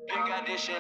Pink Edition.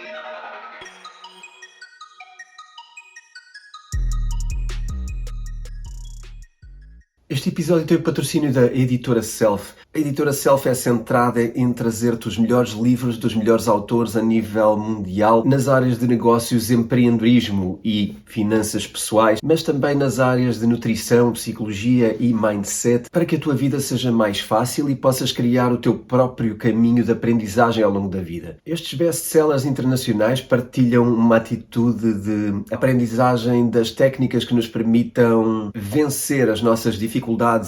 Este episódio tem o patrocínio da Editora Self. A Editora Self é centrada em trazer-te os melhores livros dos melhores autores a nível mundial nas áreas de negócios, empreendedorismo e finanças pessoais, mas também nas áreas de nutrição, psicologia e mindset, para que a tua vida seja mais fácil e possas criar o teu próprio caminho de aprendizagem ao longo da vida. Estes best-sellers internacionais partilham uma atitude de aprendizagem das técnicas que nos permitam vencer as nossas dificuldades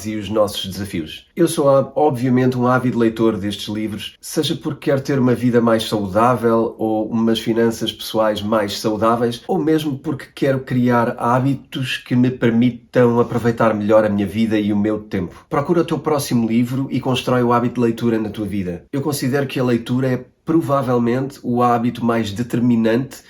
e os nossos desafios. Eu sou, obviamente, um ávido leitor destes livros, seja porque quero ter uma vida mais saudável ou umas finanças pessoais mais saudáveis, ou mesmo porque quero criar hábitos que me permitam aproveitar melhor a minha vida e o meu tempo. Procura o teu próximo livro e constrói o hábito de leitura na tua vida. Eu considero que a leitura é provavelmente o hábito mais determinante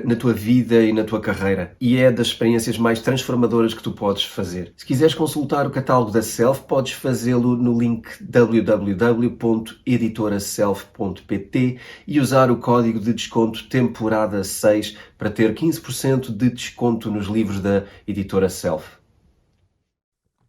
na tua vida e na tua carreira, e é das experiências mais transformadoras que tu podes fazer. Se quiseres consultar o catálogo da Self, podes fazê-lo no link www.editoraself.pt e usar o código de desconto temporada 6 para ter 15% de desconto nos livros da Editora Self.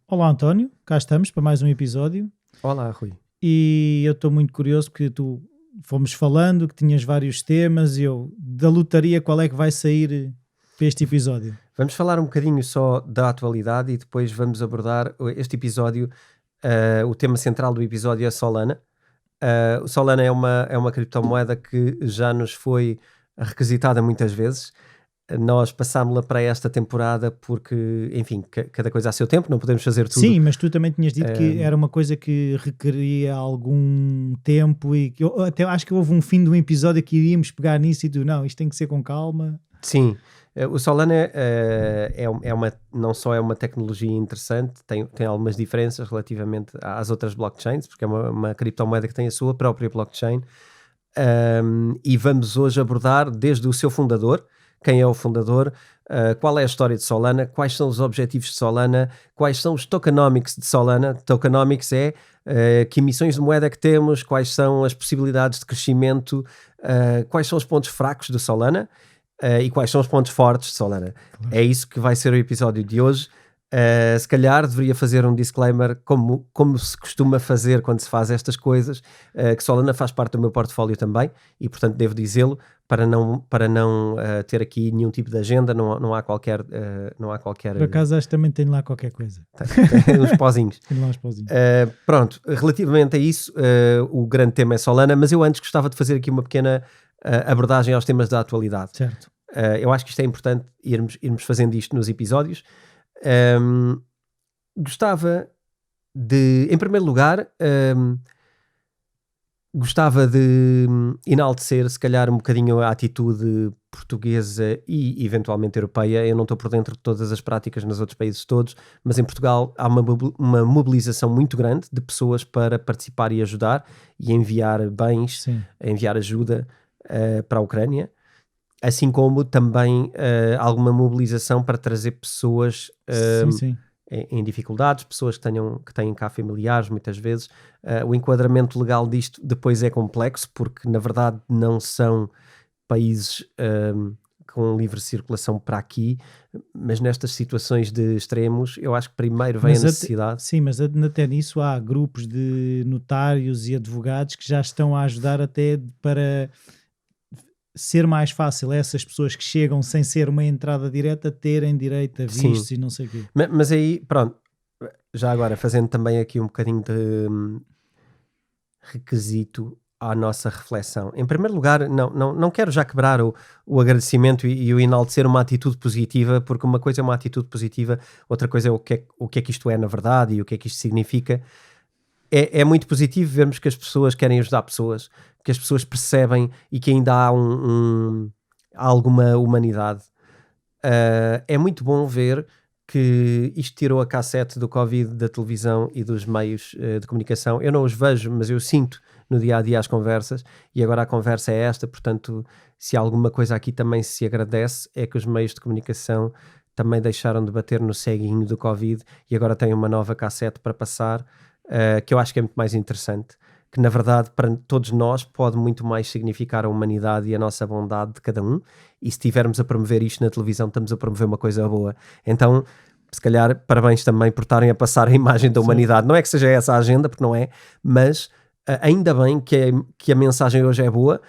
Olá António, cá estamos para mais um episódio. Olá, Rui. E eu estou muito curioso porque tu fomos falando que tinhas vários temas e eu, da lotaria, qual é que vai sair para este episódio? Vamos falar um bocadinho só da atualidade e depois vamos abordar este episódio. O tema central do episódio é Solana. O Solana é uma criptomoeda que já nos foi requisitada muitas vezes. Nós passámos-la para esta temporada porque, enfim, cada coisa a seu tempo, não podemos fazer tudo. Sim, mas tu também tinhas dito que era uma coisa que requeria algum tempo e que eu até acho que houve um fim de um episódio que iríamos pegar nisso e tu, não, isto tem que ser com calma. Sim, o Solana não só é uma tecnologia interessante, tem algumas diferenças relativamente às outras blockchains, porque é uma criptomoeda que tem a sua própria blockchain, e vamos hoje abordar desde o seu fundador. Quem é o fundador, qual é a história de Solana, quais são os objetivos de Solana, quais são os tokenomics de Solana. Tokenomics é que emissões de moeda que temos, quais são as possibilidades de crescimento, quais são os pontos fracos do Solana e quais são os pontos fortes de Solana. Claro. É isso que vai ser o episódio de hoje. Se calhar deveria fazer um disclaimer, como se costuma fazer quando se faz estas coisas, que Solana faz parte do meu portfólio também e portanto devo dizê-lo para não ter aqui nenhum tipo de agenda, não há qualquer Por acaso acho que também tenho lá qualquer coisa. Tem uns pozinhos. Tenho lá uns pozinhos. Pronto, relativamente a isso, o grande tema é Solana, mas eu antes gostava de fazer aqui uma pequena abordagem aos temas da atualidade. Certo. Eu acho que isto é importante irmos fazendo isto nos episódios. Gostava de, em primeiro lugar, gostava de enaltecer se calhar um bocadinho a atitude portuguesa e eventualmente europeia. Eu não estou por dentro de todas as práticas nos outros países todos, mas em Portugal há uma mobilização muito grande de pessoas para participar e ajudar e enviar bens, Sim. enviar ajuda para a Ucrânia. Assim como também alguma mobilização para trazer pessoas sim. Em dificuldades, pessoas que têm cá familiares muitas vezes. O enquadramento legal disto depois é complexo, porque na verdade não são países com livre circulação para aqui, mas nestas situações de extremos eu acho que primeiro vem a necessidade. Sim, mas até nisso há grupos de notários e advogados que já estão a ajudar até para ser mais fácil essas pessoas que chegam sem ser uma entrada direta terem direito a vistos. Sim. E não sei o quê. Mas aí, pronto, já agora fazendo também aqui um bocadinho de requisito à nossa reflexão. Em primeiro lugar, não quero já quebrar o agradecimento e o enaltecer uma atitude positiva, porque uma coisa é uma atitude positiva, outra coisa é o que é que isto é na verdade e o que é que isto significa. É muito positivo vermos que as pessoas querem ajudar pessoas, que as pessoas percebem e que ainda há alguma humanidade. É muito bom ver que isto tirou a cassete do Covid da televisão e dos meios de comunicação. Eu não os vejo, mas eu sinto no dia-a-dia as conversas, e agora a conversa é esta, portanto, se alguma coisa aqui também se agradece, é que os meios de comunicação também deixaram de bater no ceguinho do Covid e agora têm uma nova cassete para passar, que eu acho que é muito mais interessante. que na verdade para todos nós pode muito mais significar a humanidade e a nossa bondade de cada um, e se estivermos a promover isto na televisão estamos a promover uma coisa boa. Então se calhar parabéns também por estarem a passar a imagem da humanidade. Não é que seja essa a agenda, porque não é, mas ainda bem que a mensagem hoje é boa,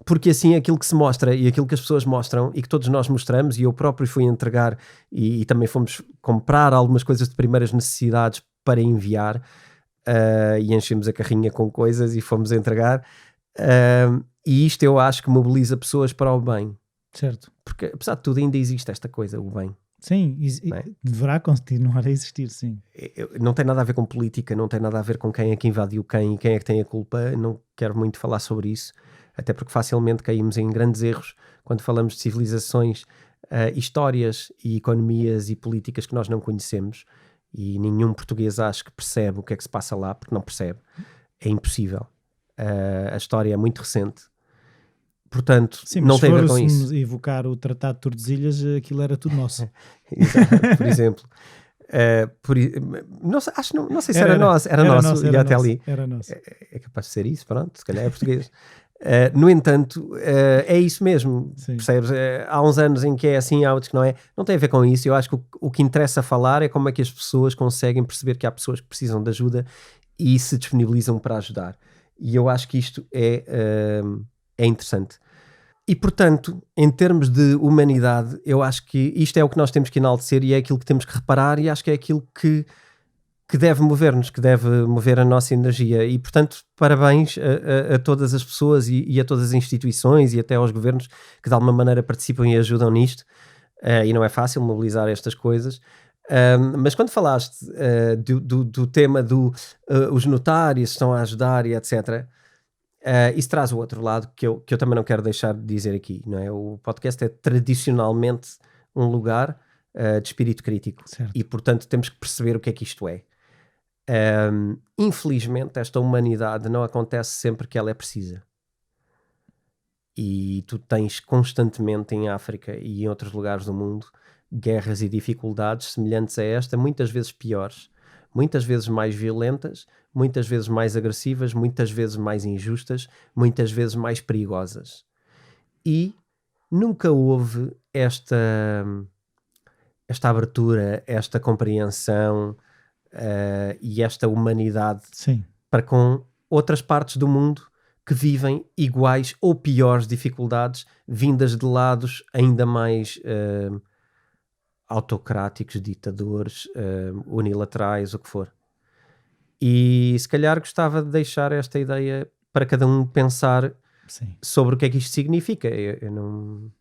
porque assim aquilo que se mostra e aquilo que as pessoas mostram e que todos nós mostramos, e eu próprio fui entregar e também fomos comprar algumas coisas de primeiras necessidades para enviar, e enchemos a carrinha com coisas e fomos entregar, e isto eu acho que mobiliza pessoas para o bem. Certo. Porque apesar de tudo ainda existe esta coisa, o bem. Sim, deverá continuar a existir, sim. Não tem nada a ver com política, não tem nada a ver com quem é que invadiu quem e quem é que tem a culpa. Não quero muito falar sobre isso, até porque facilmente caímos em grandes erros quando falamos de civilizações, histórias e economias e políticas que nós não conhecemos, e nenhum português acho que percebe o que é que se passa lá, porque não percebe. É impossível. A história é muito recente. Portanto, sim, não tem a ver com isso. Se evocar o Tratado de Tordesilhas, aquilo era tudo nosso. Por exemplo. Não sei se era nosso, era nosso, e até ali. Era nosso. É capaz de ser isso, pronto, se calhar é português. No entanto, é isso mesmo, Sim. Percebes? Há uns anos em que é assim, há outros que não é. Não tem a ver com isso. Eu acho que o que interessa falar é como é que as pessoas conseguem perceber que há pessoas que precisam de ajuda e se disponibilizam para ajudar. E eu acho que isto é interessante. E, portanto, em termos de humanidade, eu acho que isto é o que nós temos que enaltecer e é aquilo que temos que reparar, e acho que é aquilo que deve mover-nos, que deve mover a nossa energia. E, portanto, parabéns a todas as pessoas e a todas as instituições e até aos governos que de alguma maneira participam e ajudam nisto. E não é fácil mobilizar estas coisas. Mas quando falaste do tema os notários estão a ajudar e etc., isso traz o outro lado que eu também não quero deixar de dizer aqui, não é? O podcast é tradicionalmente um lugar de espírito crítico. Certo. E portanto temos que perceber o que é que isto é. Infelizmente esta humanidade não acontece sempre que ela é precisa, e tu tens constantemente em África e em outros lugares do mundo guerras e dificuldades semelhantes a esta, muitas vezes piores, muitas vezes mais violentas, muitas vezes mais agressivas, muitas vezes mais injustas, muitas vezes mais perigosas. E nunca houve esta abertura, esta compreensão e esta humanidade Sim. para com outras partes do mundo que vivem iguais ou piores dificuldades, vindas de lados ainda mais autocráticos, ditadores, unilaterais, o que for. E se calhar gostava de deixar esta ideia para cada um pensar Sim. sobre o que é que isto significa. Eu não...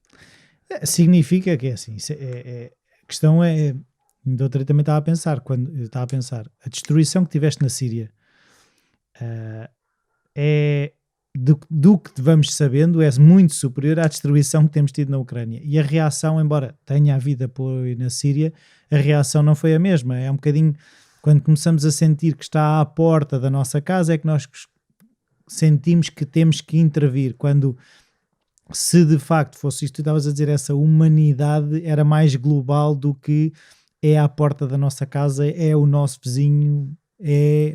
Significa que é assim, a questão é, eu também estava a pensar, a destruição que tiveste na Síria é do que vamos sabendo, é muito superior à destruição que temos tido na Ucrânia. E a reação, embora tenha havido apoio na Síria, a reação não foi a mesma. É um bocadinho, quando começamos a sentir que está à porta da nossa casa, é que nós sentimos que temos que intervir. Quando, se de facto fosse isto, tu estavas a dizer, essa humanidade era mais global do que é à porta da nossa casa, é o nosso vizinho,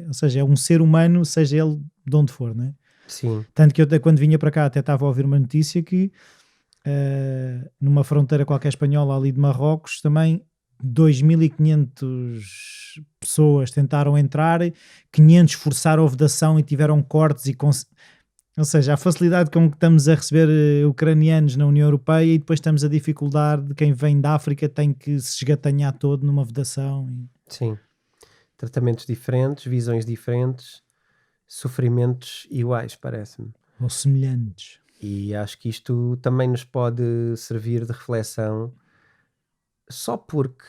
ou seja, é um ser humano, seja ele de onde for, não é? Sim. Tanto que eu, quando vinha para cá, até estava a ouvir uma notícia que numa fronteira qualquer espanhola ali de Marrocos, também 2.500 pessoas tentaram entrar, 500 forçaram a vedação e tiveram cortes ou seja, a facilidade com que estamos a receber ucranianos na União Europeia, e depois temos a dificuldade de quem vem da África tem que se esgatanhar todo numa vedação. Sim. Tratamentos diferentes, visões diferentes, sofrimentos iguais, parece-me. Ou semelhantes. E acho que isto também nos pode servir de reflexão, só porque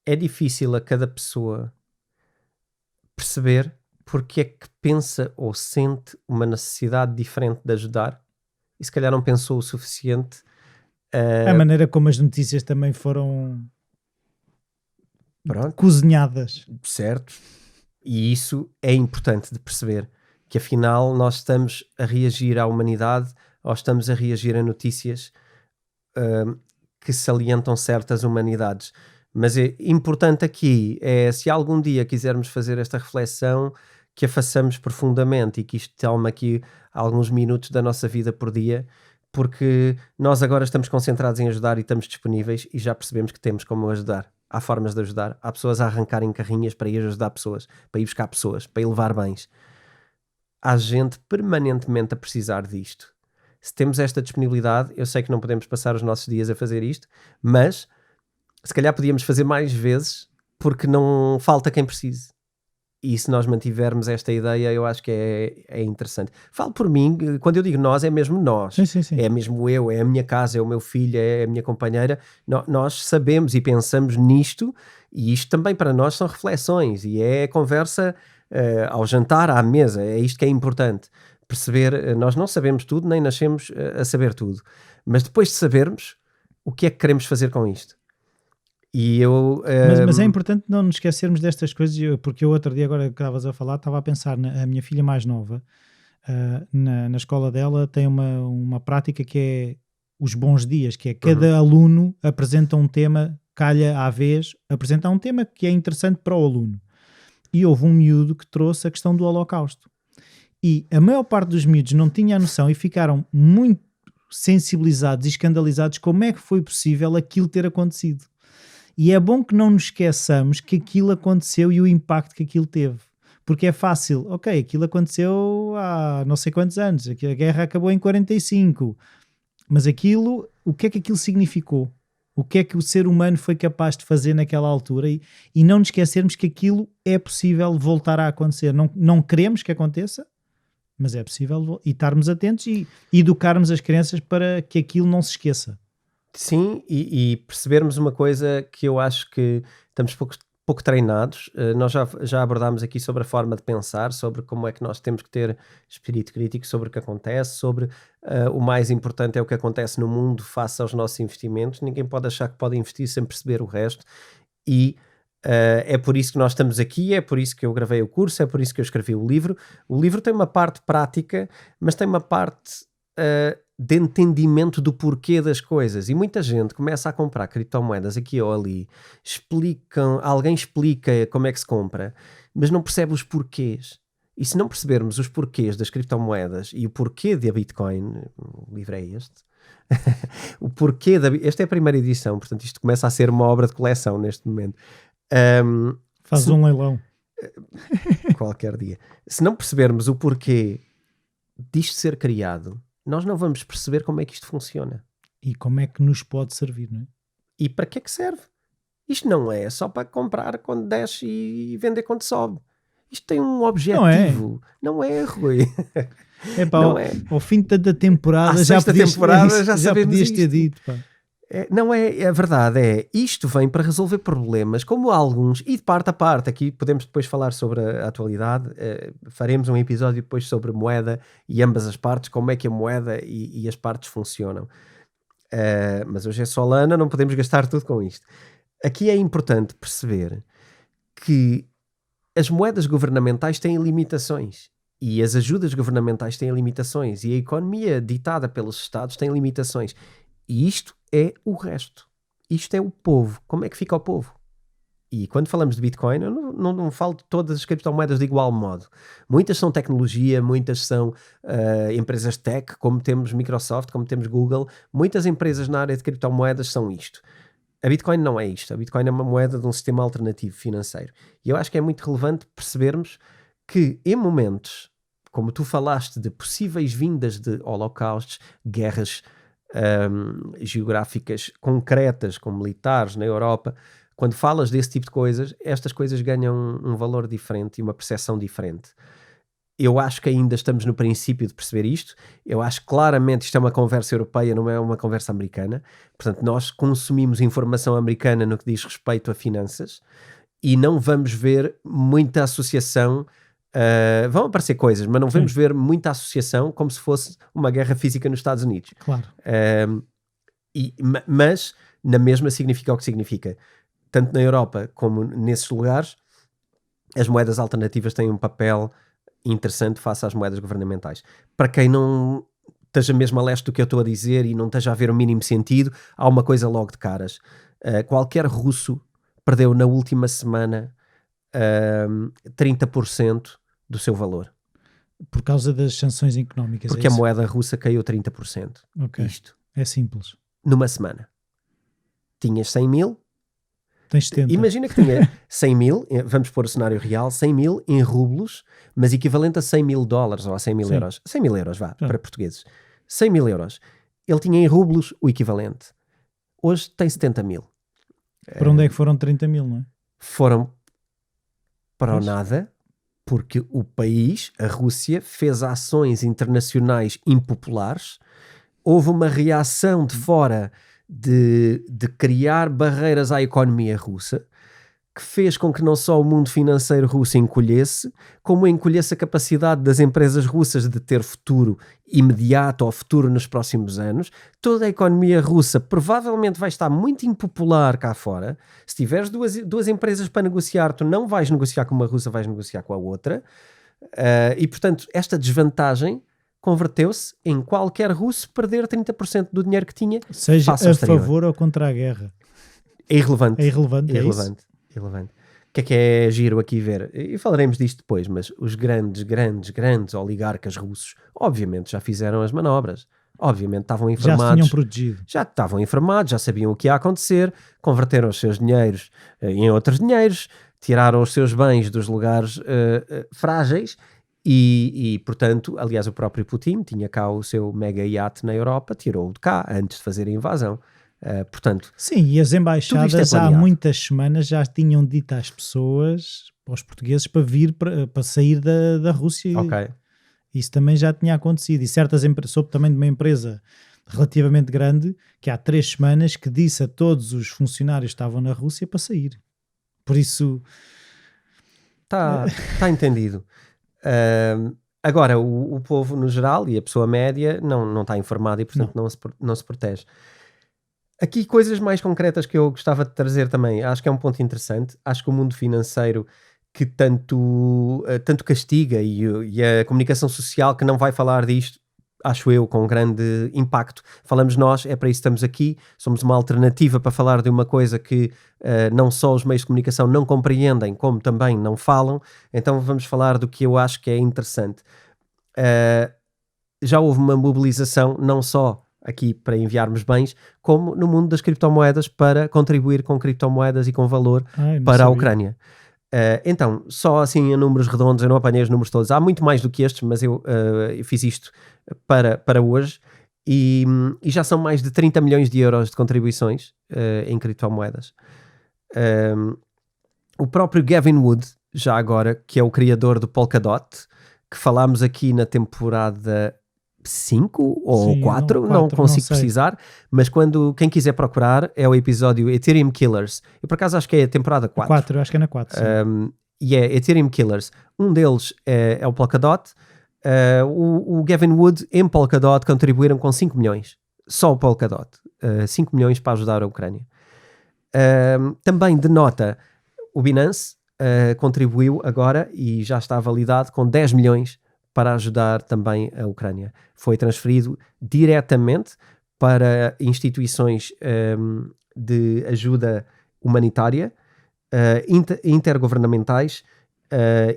é difícil a cada pessoa perceber porque é que pensa ou sente uma necessidade diferente de ajudar, e se calhar não pensou o suficiente. A maneira como as notícias também foram Pronto. Cozinhadas. Certo. E isso é importante de perceber, que afinal nós estamos a reagir à humanidade, ou estamos a reagir a notícias que salientam certas humanidades. Mas é importante aqui, se algum dia quisermos fazer esta reflexão, que a façamos profundamente e que isto toma aqui alguns minutos da nossa vida por dia, porque nós agora estamos concentrados em ajudar e estamos disponíveis e já percebemos que temos como ajudar. Há formas de ajudar. Há pessoas a arrancarem carrinhas para ir ajudar pessoas, para ir buscar pessoas, para ir levar bens. Há gente permanentemente a precisar disto. Se temos esta disponibilidade, eu sei que não podemos passar os nossos dias a fazer isto, mas se calhar podíamos fazer mais vezes porque não falta quem precise. E se nós mantivermos esta ideia, eu acho que é interessante. Falo por mim, quando eu digo nós, é mesmo nós. Sim. É mesmo eu, é a minha casa, é o meu filho, é a minha companheira. Nós sabemos e pensamos nisto, e isto também para nós são reflexões, e é conversa ao jantar, à mesa. É isto que é importante. Perceber, nós não sabemos tudo, nem nascemos a saber tudo. Mas depois de sabermos, o que é que queremos fazer com isto? E eu, mas é importante não nos esquecermos destas coisas, porque eu outro dia, agora que estavas a falar, estava a pensar a minha filha mais nova, na escola dela tem uma prática que é os bons dias, que é cada aluno apresenta um tema, calha à vez, apresenta um tema que é interessante para o aluno. E houve um miúdo que trouxe a questão do Holocausto. E a maior parte dos miúdos não tinha a noção e ficaram muito sensibilizados e escandalizados como é que foi possível aquilo ter acontecido. E é bom que não nos esqueçamos que aquilo aconteceu e o impacto que aquilo teve. Porque é fácil, ok, aquilo aconteceu há não sei quantos anos, a guerra acabou em 45, mas aquilo, o que é que aquilo significou? O que é que o ser humano foi capaz de fazer naquela altura? E não nos esquecermos que aquilo é possível voltar a acontecer. Não queremos que aconteça, mas é possível, e estarmos atentos e educarmos as crianças para que aquilo não se esqueça. Sim, e percebermos uma coisa que eu acho que estamos pouco treinados. Nós já abordámos aqui sobre a forma de pensar, sobre como é que nós temos que ter espírito crítico sobre o que acontece, sobre o mais importante é o que acontece no mundo face aos nossos investimentos. Ninguém pode achar que pode investir sem perceber o resto, e é por isso que nós estamos aqui, é por isso que eu gravei o curso, é por isso que eu escrevi o livro. O livro tem uma parte prática, mas tem uma parte de entendimento do porquê das coisas, e muita gente começa a comprar criptomoedas aqui ou ali, alguém explica como é que se compra, mas não percebe os porquês. E se não percebermos os porquês das criptomoedas e o porquê da Bitcoin, o livro é este, o porquê esta é a primeira edição, portanto isto começa a ser uma obra de coleção neste momento. Faz um leilão qualquer dia. Se não percebermos o porquê disto ser criado, nós não vamos perceber como é que isto funciona. E como é que nos pode servir, não é? E para que é que serve? Isto não é só para comprar quando desce e vender quando sobe. Isto tem um objetivo. Não é, Rui. Não é. Ao fim de tanta temporada, já podias ter dito. Pá. A verdade isto vem para resolver problemas como alguns, e de parte a parte, aqui podemos depois falar sobre a atualidade, faremos um episódio depois sobre moeda e ambas as partes, como é que a moeda e as partes funcionam, mas hoje é só lana, não podemos gastar tudo com isto. Aqui é importante perceber que as moedas governamentais têm limitações e as ajudas governamentais têm limitações e a economia ditada pelos Estados tem limitações. E isto é o resto. Isto é o povo. Como é que fica o povo? E quando falamos de Bitcoin, eu não falo de todas as criptomoedas de igual modo. Muitas são tecnologia, muitas são empresas tech, como temos Microsoft, como temos Google. Muitas empresas na área de criptomoedas são isto. A Bitcoin não é isto. A Bitcoin é uma moeda de um sistema alternativo financeiro. E eu acho que é muito relevante percebermos que em momentos, como tu falaste, de possíveis vindas de holocaustos, guerras geográficas concretas, como militares na Europa, quando falas desse tipo de coisas, estas coisas ganham um valor diferente e uma percepção diferente. Eu acho que ainda estamos no princípio de perceber isto. Eu acho que claramente isto é uma conversa europeia, não é uma conversa americana. Portanto, nós consumimos informação americana no que diz respeito a finanças e não vamos ver muita associação. Vão aparecer coisas, mas não vamos ver muita associação como se fosse uma guerra física nos Estados Unidos. Claro. Mas na mesma significa o que significa. Tanto na Europa como nesses lugares, as moedas alternativas têm um papel interessante face às moedas governamentais. Para quem não esteja mesmo a leste do que eu estou a dizer e não esteja a ver o mínimo sentido, há uma coisa logo de caras. Qualquer russo perdeu na última semana 30% do seu valor. Por causa das sanções económicas. Porque é a isso? moeda russa caiu 30%. Ok. Isto. É simples. Numa semana. Tinhas 100 mil. Tens 70. Imagina que tinha 100 mil, vamos pôr o cenário real, 100 mil em rublos, mas equivalente a 100 mil dólares ou a 100 mil Sim. euros. 100 mil euros, vá, Sim. para portugueses. 100 mil euros. Ele tinha em rublos o equivalente. Hoje tem 70 mil. Para onde é que foram 30 mil, não é? Foram para o Pois. nada, porque o país, a Rússia, fez ações internacionais impopulares. Houve uma reação de fora de criar barreiras à economia russa, que fez com que não só o mundo financeiro russo encolhesse, como encolhesse a capacidade das empresas russas de ter futuro imediato ou futuro nos próximos anos. Toda a economia russa provavelmente vai estar muito impopular cá fora. Se tiveres duas empresas para negociar, tu não vais negociar com uma russa, vais negociar com a outra. E, portanto, esta desvantagem converteu-se em qualquer russo perder 30% do dinheiro que tinha. Seja face ao a exterior. favor ou contra a guerra. É irrelevante. É irrelevante, é isso? Irrelevante. Irrelevante. O que é giro aqui ver? E falaremos disto depois, mas os grandes oligarcas russos, obviamente já fizeram as manobras. Obviamente estavam Já informados. se tinham protegido. Já estavam informados, já sabiam o que ia acontecer, converteram os seus dinheiros em outros dinheiros, tiraram os seus bens dos lugares frágeis e, portanto, aliás, o próprio Putin tinha cá o seu mega iate na Europa, tirou-o de cá antes de fazer a invasão. Portanto, Sim, e as tudo embaixadas isto é há planeado. muitas semanas já tinham dito às pessoas, aos portugueses, para vir, para sair da Rússia. ok. Isso também já tinha acontecido. E certas empresas, soube também de uma empresa relativamente grande, que há 3 semanas que disse a todos os funcionários que estavam na Rússia para sair. Por isso, Está entendido. Agora, o povo no geral e a pessoa média não está informada e, portanto, não se protege. Aqui coisas mais concretas que eu gostava de trazer também. Acho que é um ponto interessante. Acho que o mundo financeiro que tanto castiga e a comunicação social que não vai falar disto, acho eu, com grande impacto. Falamos nós, é para isso que estamos aqui. Somos uma alternativa para falar de uma coisa que não só os meios de comunicação não compreendem, como também não falam. Então vamos falar do que eu acho que é interessante. Já houve uma mobilização, não só aqui para enviarmos bens, como no mundo das criptomoedas para contribuir com criptomoedas e com valor para a Ucrânia. Então, só assim em números redondos, eu não apanhei os números todos, há muito mais do que estes, mas eu fiz isto para hoje e já são mais de 30 milhões de euros de contribuições em criptomoedas. O próprio Gavin Wood, já agora, que é o criador do Polkadot, que falámos aqui na temporada 5 ou 4, não consigo precisar, mas quem quiser procurar é o episódio Ethereum Killers. Eu por acaso acho que é a temporada 4. 4, acho que é na 4. E é Ethereum Killers. Um deles é o Polkadot. O Gavin Wood em Polkadot contribuíram com 5 milhões. Só o Polkadot. 5 milhões para ajudar a Ucrânia. Também de nota, o Binance contribuiu agora e já está validado com 10 milhões para ajudar também a Ucrânia. Foi transferido diretamente para instituições de ajuda humanitária, intergovernamentais,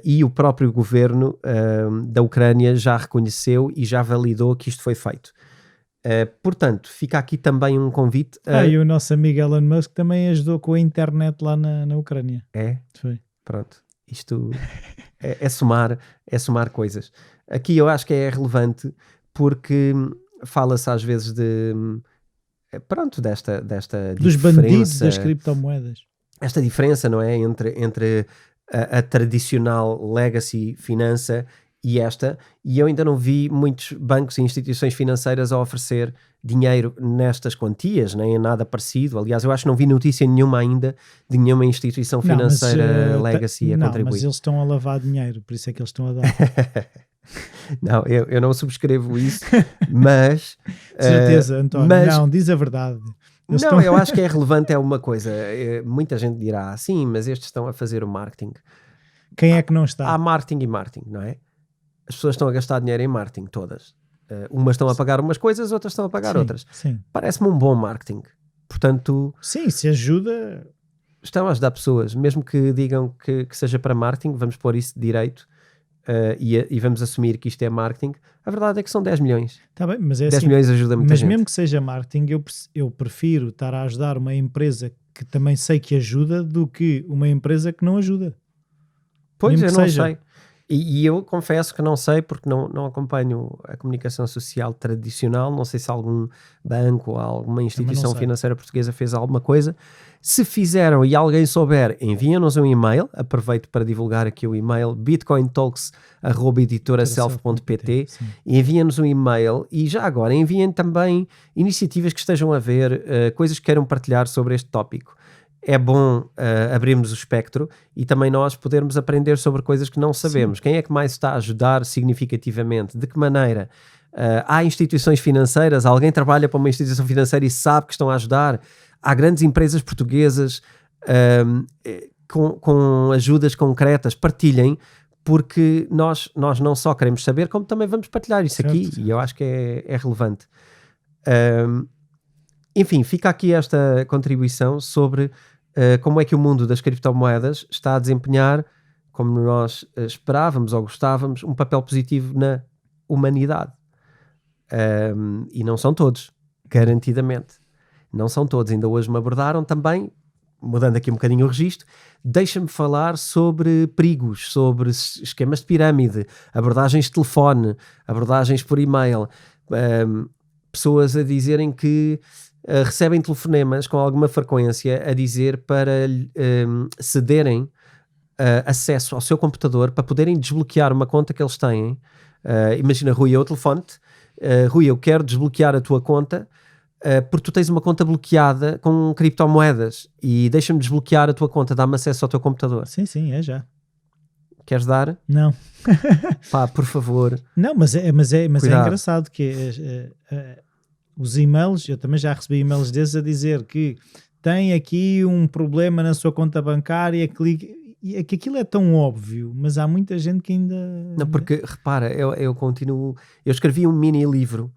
e o próprio governo da Ucrânia já reconheceu e já validou que isto foi feito. Portanto, fica aqui também um convite. E o nosso amigo Elon Musk também ajudou com a internet lá na Ucrânia. É? Foi. Pronto. Isto é somar coisas. Aqui eu acho que é relevante porque fala-se às vezes desta dos diferença, bandidos das criptomoedas. Esta diferença, não é? Entre a tradicional legacy finança e esta, e eu ainda não vi muitos bancos e instituições financeiras a oferecer dinheiro nestas quantias, nem é nada parecido. Aliás, eu acho que não vi notícia nenhuma ainda de nenhuma instituição financeira legacy a contribuir. Mas eles estão a lavar dinheiro, por isso é que eles estão a dar. Não, eu não subscrevo isso, mas... certeza, António, não, diz a verdade. Eu acho que é relevante, é uma coisa. Muita gente dirá, sim, mas estes estão a fazer o marketing. Quem é que não está? Há marketing e marketing, não é? As pessoas estão a gastar dinheiro em marketing, todas. Umas estão a pagar umas coisas, outras estão a pagar outras. Sim. Parece-me um bom marketing. Portanto... Sim, se ajuda... Estão a ajudar pessoas, mesmo que digam que seja para marketing, vamos pôr isso de direito. e vamos assumir que isto é marketing, a verdade é que são 10 milhões. Tá bem, mas é 10 assim, milhões ajuda muita mas gente. mesmo que seja marketing, eu prefiro estar a ajudar uma empresa que também sei que ajuda do que uma empresa que não ajuda. Pois, mesmo eu que não seja. sei. E eu confesso que não sei, porque não acompanho a comunicação social tradicional. Não sei se algum banco ou alguma instituição sei. financeira portuguesa fez alguma coisa. Se fizeram e alguém souber, enviem-nos um e-mail. Aproveito para divulgar aqui o e-mail bitcointalks@editoraself.pt. Sim. Enviem-nos um e-mail e já agora enviem também iniciativas que estejam a ver, coisas que queiram partilhar sobre este tópico. É bom abrirmos o espectro e também nós podermos aprender sobre coisas que não sabemos. Sim. Quem é que mais está a ajudar significativamente? De que maneira? Há instituições financeiras, alguém trabalha para uma instituição financeira e sabe que estão a ajudar. Há grandes empresas portuguesas com ajudas concretas. Partilhem, porque nós não só queremos saber, como também vamos partilhar isso Certo. aqui, e eu acho que é relevante. Enfim, fica aqui esta contribuição sobre como é que o mundo das criptomoedas está a desempenhar, como nós esperávamos ou gostávamos, um papel positivo na humanidade. E não são todos, garantidamente. Não são todos. Ainda hoje me abordaram também, mudando aqui um bocadinho o registro, deixa-me falar sobre perigos, sobre esquemas de pirâmide, abordagens de telefone, abordagens por e-mail, pessoas a dizerem que recebem telefonemas com alguma frequência a dizer para cederem acesso ao seu computador para poderem desbloquear uma conta que eles têm. Imagina, Rui, eu telefone-te, Rui, eu quero desbloquear a tua conta porque tu tens uma conta bloqueada com criptomoedas e deixa-me desbloquear a tua conta, dá-me acesso ao teu computador. Sim, é já. Queres dar? Não. Pá, por favor. Não, mas é Cuidado. engraçado que os e-mails, eu também já recebi e-mails desses a dizer que tem aqui um problema na sua conta bancária, clique, e é que aquilo é tão óbvio, mas há muita gente que ainda... Não, porque, repara, eu continuo... Eu escrevi um mini livro,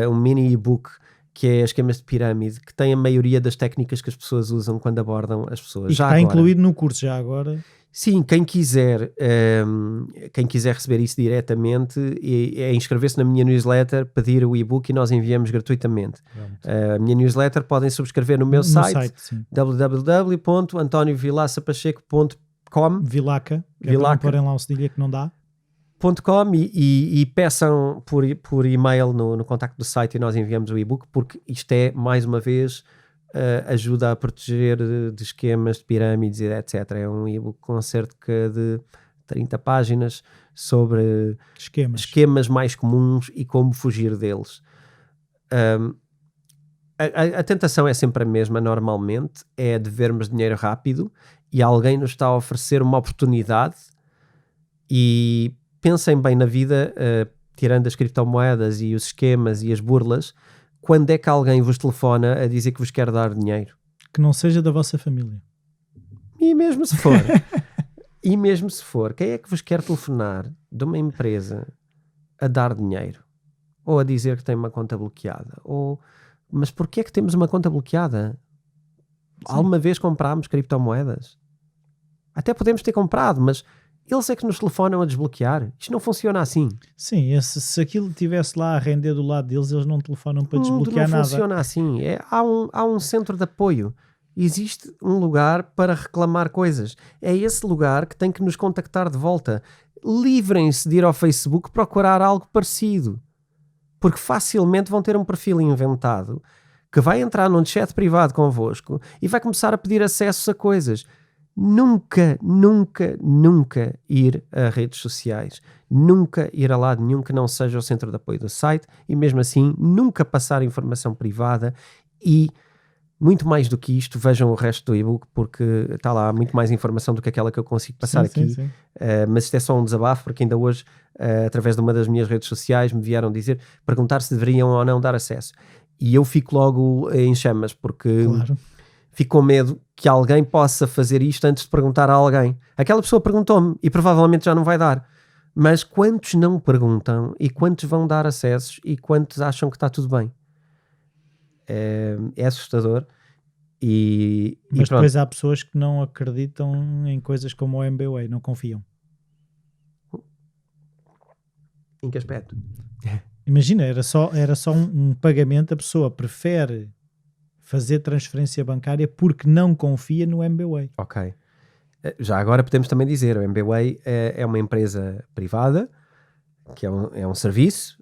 um mini e-book, que é Esquemas de Pirâmide, que tem a maioria das técnicas que as pessoas usam quando abordam as pessoas. E já está agora, incluído no curso já agora. Sim, quem quiser receber isso diretamente é inscrever-se na minha newsletter, pedir o e-book e nós enviamos gratuitamente. A minha newsletter podem subscrever no meu site www.antoniovilaçapacheco.com Vilaca, Vilaca. porem lá o cedilha que não dá. .com e peçam por e-mail no contacto do site e nós enviamos o e-book, porque isto é, mais uma vez, ajuda a proteger de esquemas de pirâmides e etc. É um e-book com cerca de 30 páginas sobre esquemas mais comuns e como fugir deles. A tentação é sempre a mesma, normalmente, é de vermos dinheiro rápido e alguém nos está a oferecer uma oportunidade. E pensem bem na vida, tirando as criptomoedas e os esquemas e as burlas, quando é que alguém vos telefona a dizer que vos quer dar dinheiro? Que não seja da vossa família. E mesmo se for, quem é que vos quer telefonar de uma empresa a dar dinheiro? Ou a dizer que tem uma conta bloqueada? Mas porquê é que temos uma conta bloqueada? Sim. Alguma vez comprámos criptomoedas? Até podemos ter comprado, mas eles é que nos telefonam a desbloquear. Isto não funciona assim. Sim, se aquilo estivesse lá a render do lado deles, eles não telefonam para desbloquear nada. Não funciona assim. Há um centro de apoio. Existe um lugar para reclamar coisas. É esse lugar que tem que nos contactar de volta. Livrem-se de ir ao Facebook procurar algo parecido. Porque facilmente vão ter um perfil inventado que vai entrar num chat privado convosco e vai começar a pedir acesso a coisas. Nunca ir a redes sociais, nunca ir a lado nenhum que não seja o centro de apoio do site e mesmo assim nunca passar informação privada e muito mais do que isto, vejam o resto do e-book porque está lá muito mais informação do que aquela que eu consigo passar aqui. Sim. Mas isto é só um desabafo porque ainda hoje, através de uma das minhas redes sociais, me vieram perguntar se deveriam ou não dar acesso e eu fico logo em chamas porque... Claro. Fico com medo que alguém possa fazer isto antes de perguntar a alguém. Aquela pessoa perguntou-me e provavelmente já não vai dar. Mas quantos não perguntam e quantos vão dar acessos e quantos acham que está tudo bem? É assustador. Mas depois há pessoas que não acreditam em coisas como o MBWay, não confiam. Em que aspecto? Imagina, era só um pagamento, a pessoa prefere fazer transferência bancária porque não confia no MBWay. Ok. Já agora podemos também dizer, o MBWay é uma empresa privada, que é um serviço,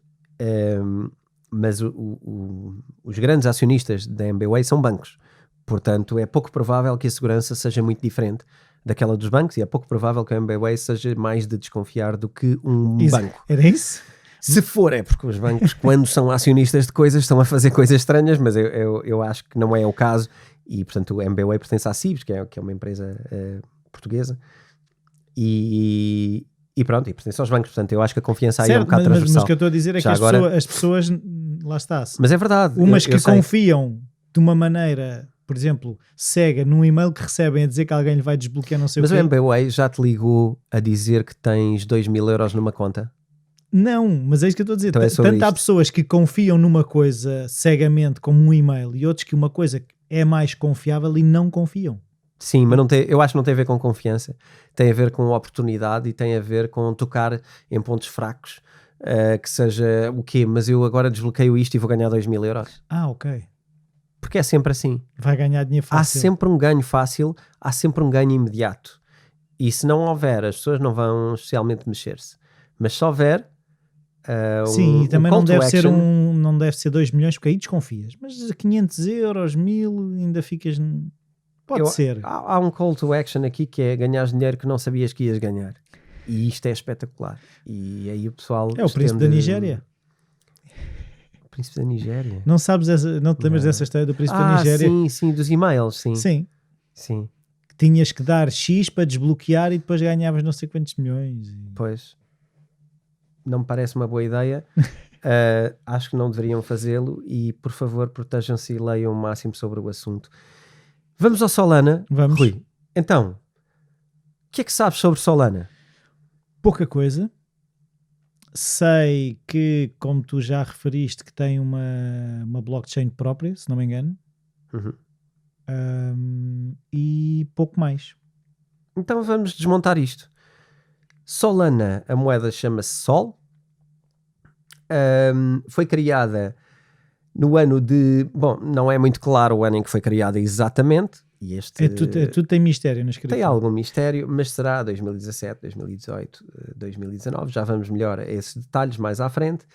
mas os grandes acionistas da MBWay são bancos. Portanto, é pouco provável que a segurança seja muito diferente daquela dos bancos, e é pouco provável que a MBWay seja mais de desconfiar do que um banco. Era isso? Se for, é porque os bancos, quando são acionistas de coisas, estão a fazer coisas estranhas, mas eu acho que não é o caso, e portanto o MBWay pertence à Cibes, que é uma empresa portuguesa, e pronto, e pertence aos bancos, portanto eu acho que a confiança aí é um bocado transversal. Mas o que eu estou a dizer é que as pessoas, lá está, mas é verdade, umas que confiam de uma maneira, por exemplo, cega num e-mail que recebem a dizer que alguém lhe vai desbloquear não sei mas o quê. Mas o MBWay já te ligou a dizer que tens 2.000 euros numa conta? Não, mas é isso que eu estou a dizer. Então Tanto há pessoas que confiam numa coisa cegamente como um e-mail e outros que uma coisa é mais confiável e não confiam. Sim, mas eu acho que não tem a ver com confiança, tem a ver com oportunidade e tem a ver com tocar em pontos fracos, que seja o quê? Mas eu agora desbloqueio isto e vou ganhar 2.000 euros. Ah, ok. Porque é sempre assim. Vai ganhar dinheiro fácil. Há sempre um ganho fácil, há sempre um ganho imediato. E se não houver, as pessoas não vão especialmente mexer-se. Mas se houver... sim, e também não deve ser 2 milhões, porque aí desconfias. Mas 500 euros, 1.000, ainda ficas... Pode ser. Há um call to action aqui que é ganhar dinheiro que não sabias que ias ganhar. E isto é espetacular. E aí o pessoal... É o príncipe da Nigéria. O príncipe da Nigéria? Não sabes não te lembras dessa história do príncipe da Nigéria? Sim, dos e-mails, sim. Sim. Tinhas que dar X para desbloquear e depois ganhavas não sei quantos milhões. Pois. Não me parece uma boa ideia. Acho que não deveriam fazê-lo e, por favor, protejam-se e leiam o máximo sobre o assunto. Vamos ao Solana. Vamos. Rui, então, o que é que sabes sobre Solana? Pouca coisa. Sei que, como tu já referiste, que tem uma blockchain própria, se não me engano. Uhum. E pouco mais. Então vamos desmontar isto. Solana, a moeda chama-se Sol. Foi criada no ano de... Bom, não é muito claro o ano em que foi criada exatamente. E tudo tem mistério na escrita. Tem algum mistério, mas será 2017, 2018, 2019. Já vamos melhor a esses detalhes mais à frente.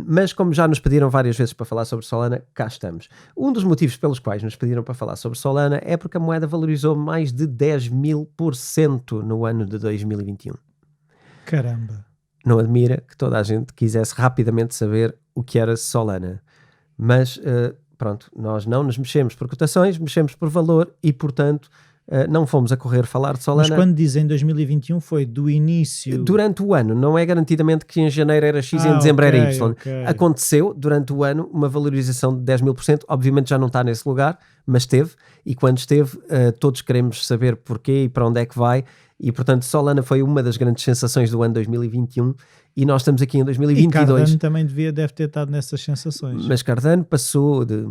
Mas como já nos pediram várias vezes para falar sobre Solana, cá estamos. Um dos motivos pelos quais nos pediram para falar sobre Solana é porque a moeda valorizou mais de 10.000% no ano de 2021. Caramba! Não admira que toda a gente quisesse rapidamente saber o que era Solana. Mas pronto, nós não nos mexemos por cotações, mexemos por valor e, portanto, não fomos a correr falar de Solana. Mas quando dizem 2021 foi do início... Durante o ano, não é garantidamente que em janeiro era X e em dezembro era Y. Aconteceu durante o ano uma valorização de 10.000%, obviamente já não está nesse lugar, mas esteve, e quando esteve todos queremos saber porquê e para onde é que vai, e portanto Solana foi uma das grandes sensações do ano 2021 e nós estamos aqui em 2022. E Cardano também deve ter estado nessas sensações. Mas Cardano passou de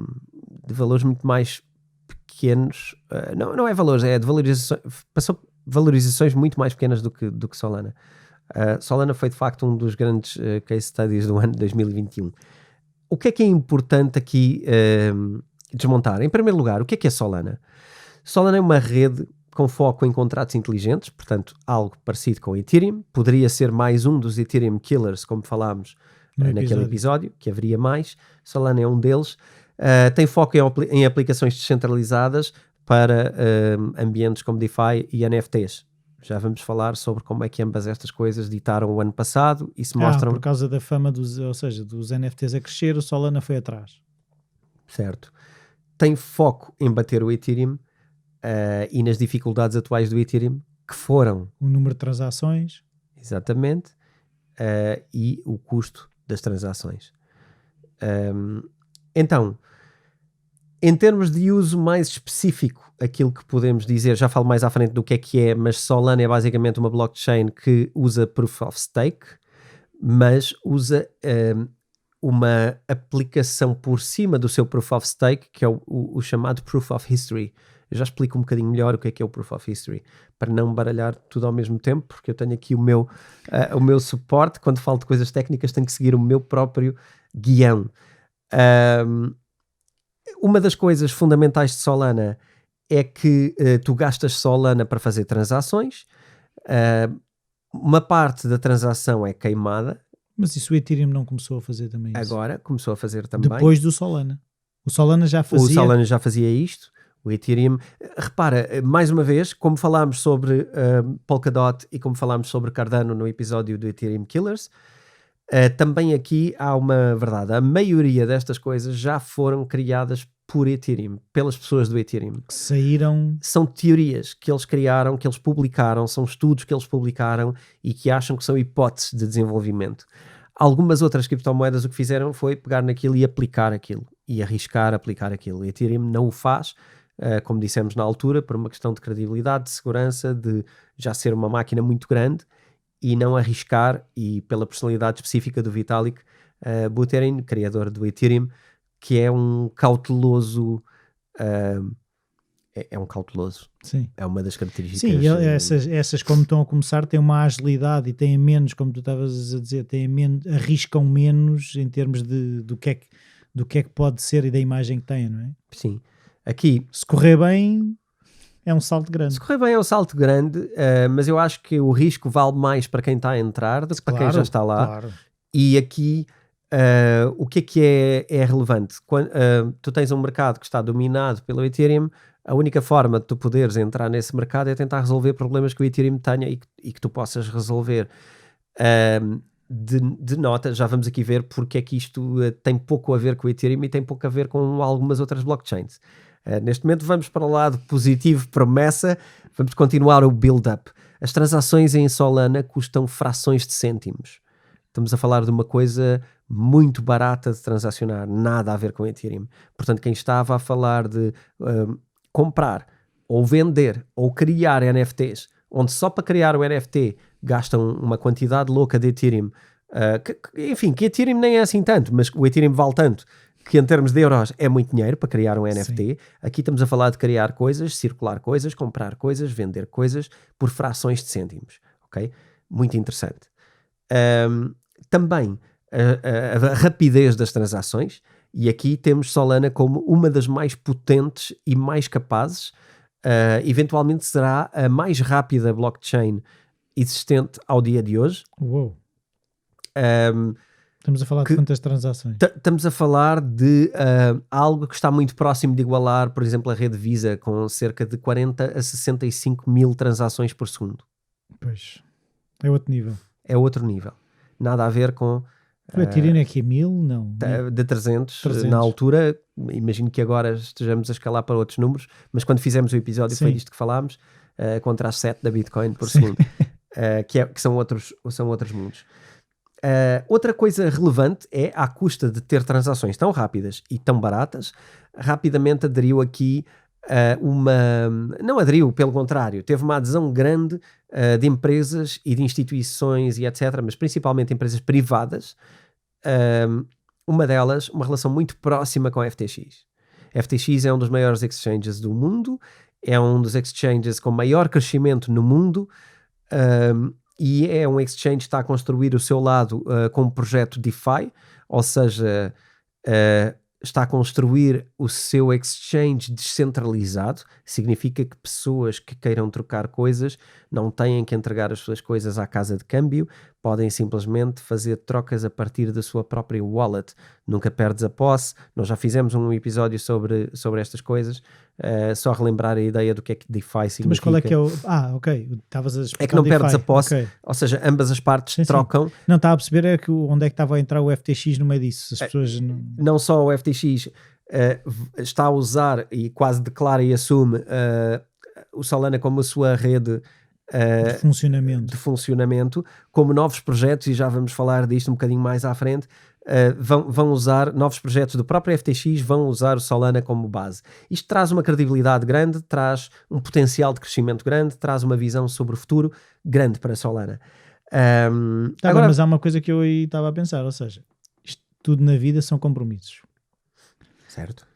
valores muito mais pequenos, não é valores, é de valorizações, passou valorizações muito mais pequenas do que Solana. Solana foi de facto um dos grandes case studies do ano de 2021. O que é importante aqui desmontar? Em primeiro lugar, o que é Solana? Solana é uma rede com foco em contratos inteligentes, portanto algo parecido com o Ethereum, poderia ser mais um dos Ethereum Killers, como falámos naquele episódio, que haveria mais. Solana é um deles. Tem foco em aplicações descentralizadas para ambientes como DeFi e NFTs. Já vamos falar sobre como é que ambas estas coisas ditaram o ano passado e se mostram... por causa da fama dos NFTs a crescer, o Solana foi atrás. Certo. Tem foco em bater o Ethereum e nas dificuldades atuais do Ethereum, que foram... O número de transações. Exatamente. E o custo das transações. Então, em termos de uso mais específico, aquilo que podemos dizer, já falo mais à frente do que é, mas Solana é basicamente uma blockchain que usa Proof of Stake, mas usa uma aplicação por cima do seu Proof of Stake, que é o chamado Proof of History. Eu já explico um bocadinho melhor o que é o Proof of History, para não baralhar tudo ao mesmo tempo, porque eu tenho aqui o meu suporte. Quando falo de coisas técnicas, tenho que seguir o meu próprio guião. Uma das coisas fundamentais de Solana é que tu gastas Solana para fazer transações. Uma parte da transação é queimada. Mas isso o Ethereum não começou a fazer também isso? Agora começou a fazer também. Depois do Solana. O Solana já fazia... O Solana já fazia isto. O Ethereum... Repara, mais uma vez, como falámos sobre Polkadot e como falámos sobre Cardano no episódio do Ethereum Killers, também aqui há uma verdade. A maioria destas coisas já foram criadas por Ethereum, pelas pessoas do Ethereum. Que saíram... São teorias que eles criaram, que eles publicaram, são estudos que eles publicaram e que acham que são hipóteses de desenvolvimento. Algumas outras criptomoedas o que fizeram foi pegar naquilo e aplicar aquilo, e arriscar aplicar aquilo. O Ethereum não o faz, como dissemos na altura, por uma questão de credibilidade, de segurança, de já ser uma máquina muito grande e não arriscar, e pela personalidade específica do Vitalik Buterin, criador do Ethereum, que é um cauteloso... É um cauteloso. Sim. É uma das características. Sim, essas como estão a começar têm uma agilidade e têm menos, como tu estavas a dizer, arriscam menos em termos do que é que pode ser e da imagem que têm, não é? Sim. Aqui... Se correr bem, é um salto grande. Se correr bem é um salto grande, mas eu acho que o risco vale mais para quem está a entrar do que para quem já está lá. Claro. E aqui... o que é relevante? Quando tu tens um mercado que está dominado pelo Ethereum, a única forma de tu poderes entrar nesse mercado é tentar resolver problemas que o Ethereum tenha e que tu possas resolver. De nota, já vamos aqui ver porque é que isto tem pouco a ver com o Ethereum e tem pouco a ver com algumas outras blockchains. Neste momento vamos para o lado positivo, promessa, vamos continuar o build-up. As transações em Solana custam frações de cêntimos. Estamos a falar de uma coisa muito barata de transacionar, nada a ver com Ethereum. Portanto, quem estava a falar de comprar, ou vender, ou criar NFTs, onde só para criar o NFT gastam uma quantidade louca de Ethereum, que Ethereum nem é assim tanto, mas o Ethereum vale tanto, que em termos de euros é muito dinheiro para criar um NFT. Sim. Aqui estamos a falar de criar coisas, circular coisas, comprar coisas, vender coisas por frações de cêntimos. Ok? Muito interessante. Também a rapidez das transações, e aqui temos Solana como uma das mais potentes e mais capazes, eventualmente será a mais rápida blockchain existente ao dia de hoje. Uou. Estamos a falar de quantas transações? Estamos a falar de algo que está muito próximo de igualar, por exemplo, a rede Visa, com cerca de 40 a 65 mil transações por segundo. Pois, é outro nível. É outro nível. Nada a ver com... O Ethereum é que é 1000? Não. De 300 na altura. Imagino que agora estejamos a escalar para outros números, mas quando fizemos o episódio foi disto que falámos, contra as 7 da Bitcoin por segundo, que são outros mundos. Outra coisa relevante é, à custa de ter transações tão rápidas e tão baratas, rapidamente aderiu aqui não aderiu, pelo contrário, teve uma adesão grande de empresas e de instituições e etc, mas principalmente empresas privadas, uma delas, uma relação muito próxima com a FTX. A FTX é um dos maiores exchanges do mundo, é um dos exchanges com maior crescimento no mundo, e é um exchange que está a construir o seu lado com um projeto DeFi, ou seja, está a construir o seu exchange descentralizado. Significa que pessoas que queiram trocar coisas não têm que entregar as suas coisas à casa de câmbio, podem simplesmente fazer trocas a partir da sua própria wallet. Nunca perdes a posse. Nós já fizemos um episódio sobre estas coisas, só relembrar a ideia do que é que DeFi significa. Mas qual é que é o... ok, estavas a explicar. É que não DeFi. perdes a posse, Okay. Ou seja, ambas as partes trocam. Sim. Não, estava a perceber onde é que estava a entrar o FTX no meio disso. As pessoas não só o FTX está a usar e quase declara e assume o Solana como a sua rede de funcionamento, como novos projetos, e já vamos falar disto um bocadinho mais à frente, vão usar novos projetos do próprio FTX, vão usar o Solana como base. Isto traz uma credibilidade grande, traz um potencial de crescimento grande, traz uma visão sobre o futuro grande para a Solana. Agora, mas há uma coisa que eu aí estava a pensar, ou seja, tudo na vida são compromissos. Certo.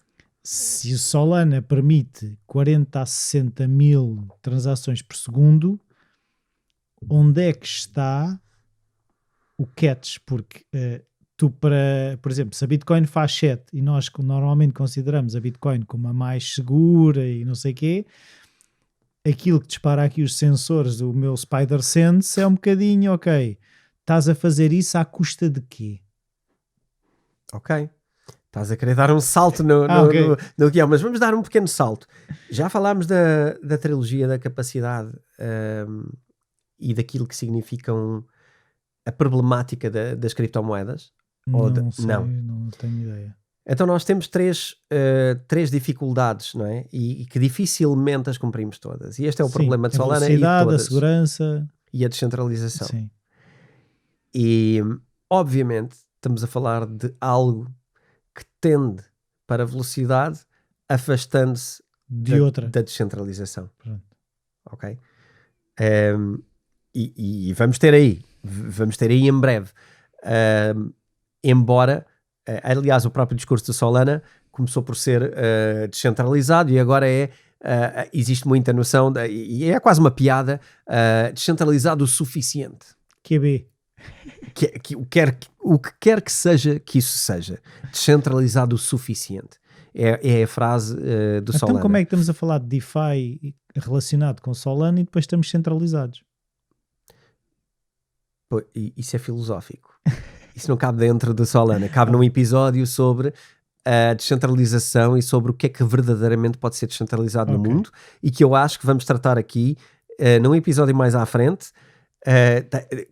Se o Solana permite 40 a 60 mil transações por segundo, onde é que está o catch? Porque tu, por exemplo, se a Bitcoin faz 7 e nós normalmente consideramos a Bitcoin como a mais segura e não sei o quê, aquilo que dispara aqui os sensores do meu Spider Sense é um bocadinho, ok, estás a fazer isso à custa de quê? Ok. Estás a querer dar um salto ok. no guião, mas vamos dar um pequeno salto. Já falámos da trilogia da capacidade e daquilo que significam a problemática das criptomoedas. Não sei, não tenho ideia. Então nós temos três dificuldades, não é? E que dificilmente as cumprimos todas. E este é o problema de Solana e de todas. A segurança e a descentralização. Sim. E obviamente estamos a falar de algo que tende para a velocidade, afastando-se da descentralização. Pronto. Ok? E vamos ter aí em breve. Embora, aliás, o próprio discurso de Solana começou por ser descentralizado e agora existe muita noção, e é quase uma piada, descentralizado o suficiente. QB. O que quer que seja que isso seja, descentralizado o suficiente. É a frase do Solana. Então como é que estamos a falar de DeFi relacionado com Solana e depois estamos centralizados? Pô, isso é filosófico. Isso não cabe dentro do Solana. Cabe num episódio sobre a descentralização e sobre o que é que verdadeiramente pode ser descentralizado no mundo, e que eu acho que vamos tratar aqui num episódio mais à frente.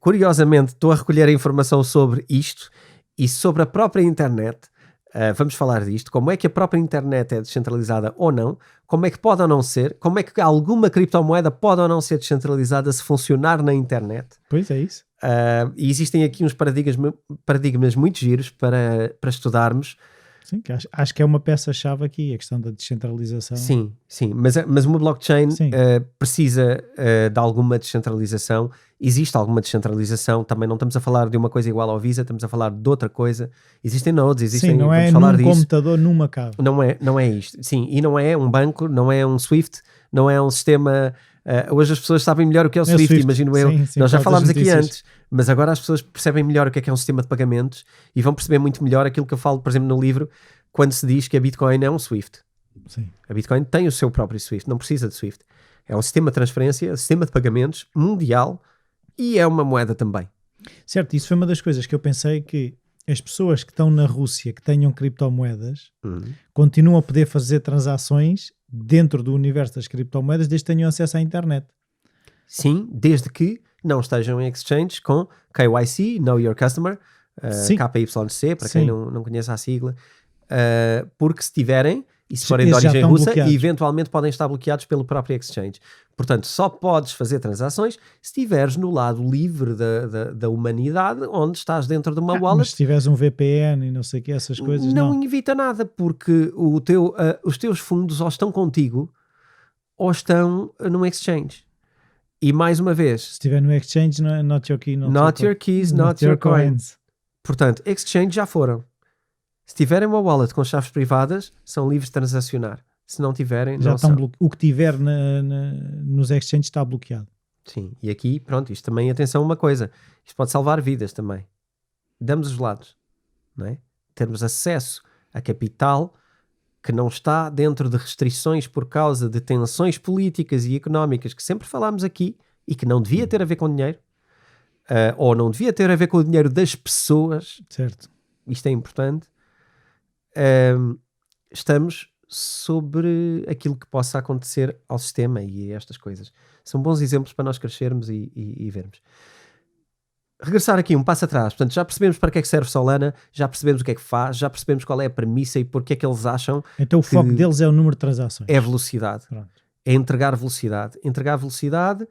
Curiosamente, estou a recolher a informação sobre isto e sobre a própria internet. Vamos falar disto, como é que a própria internet é descentralizada ou não, como é que pode ou não ser, como é que alguma criptomoeda pode ou não ser descentralizada se funcionar na internet. Pois é isso. E existem aqui uns paradigmas muito giros para estudarmos. Sim, que acho que é uma peça-chave aqui, a questão da descentralização. Sim, mas uma blockchain precisa de alguma descentralização. Existe alguma descentralização, também não estamos a falar de uma coisa igual ao Visa, estamos a falar de outra coisa. Existem nodes, existem... Sim, não é num computador, numa cave. Não é isto. Sim, e não é um banco, não é um SWIFT, não é um sistema... hoje as pessoas sabem melhor o que é o Swift, imagino eu. Sim, nós já falámos aqui antes, mas agora as pessoas percebem melhor o que é um sistema de pagamentos e vão perceber muito melhor aquilo que eu falo, por exemplo, no livro, quando se diz que a Bitcoin é um Swift. Sim. A Bitcoin tem o seu próprio Swift, não precisa de Swift. É um sistema de transferência, um sistema de pagamentos mundial e é uma moeda também. Certo, isso foi uma das coisas que eu pensei, que as pessoas que estão na Rússia, que tenham criptomoedas, continuam a poder fazer transações dentro do universo das criptomoedas desde que tenham acesso à internet. Sim, desde que não estejam em exchange com KYC, Know Your Customer, KYC, para quem não conhece a sigla, porque se tiverem, e se forem de origem russa, e eventualmente podem estar bloqueados pelo próprio exchange. Portanto, só podes fazer transações se estiveres no lado livre da humanidade, onde estás dentro de uma wallet. Mas se tiveres um VPN e não sei o que, essas coisas, não evita nada, porque os teus fundos ou estão contigo ou estão num exchange. E mais uma vez, se estiver no exchange, não é not your key, not your keys, not your coins. Portanto, exchange já foram. Se tiverem uma wallet com chaves privadas, são livres de transacionar. Se não tiverem, já não são. O que tiver nos exchanges está bloqueado. Sim, e aqui, pronto, isto também, atenção a uma coisa, isto pode salvar vidas também. Damos os lados, não é? Termos acesso a capital que não está dentro de restrições por causa de tensões políticas e económicas que sempre falámos aqui e que não devia ter a ver com dinheiro, ou não devia ter a ver com o dinheiro das pessoas. Certo. Isto é importante. Estamos sobre aquilo que possa acontecer ao sistema e a estas coisas. São bons exemplos para nós crescermos e vermos. Regressar aqui um passo atrás. Portanto, já percebemos para que é que serve Solana, já percebemos o que é que faz, já percebemos qual é a premissa e porque é que eles acham. Então o foco deles é o número de transações. É velocidade. Pronto. É entregar velocidade. Entregar velocidade.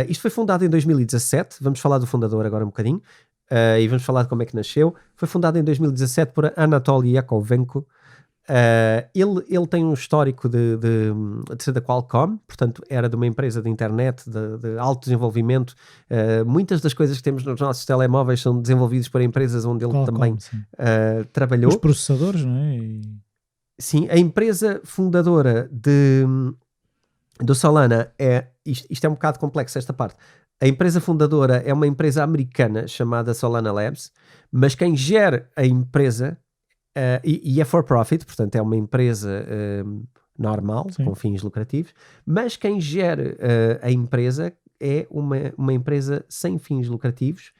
Isto foi fundado em 2017. Vamos falar do fundador agora um bocadinho. E vamos falar de como é que nasceu. Foi fundado em 2017 por Anatoly Yakovenko. Ele tem um histórico de ser da Qualcomm, portanto era de uma empresa de internet de alto desenvolvimento. Muitas das coisas que temos nos nossos telemóveis são desenvolvidas por empresas onde ele Qualcomm, também sim. trabalhou. Os processadores, não é? Sim, a empresa fundadora do Solana isto é um bocado complexo esta parte. A empresa fundadora é uma empresa americana chamada Solana Labs, mas quem gera a empresa e é for profit, portanto é uma empresa normal, Sim. com fins lucrativos, mas quem gera a empresa é uma empresa sem fins lucrativos,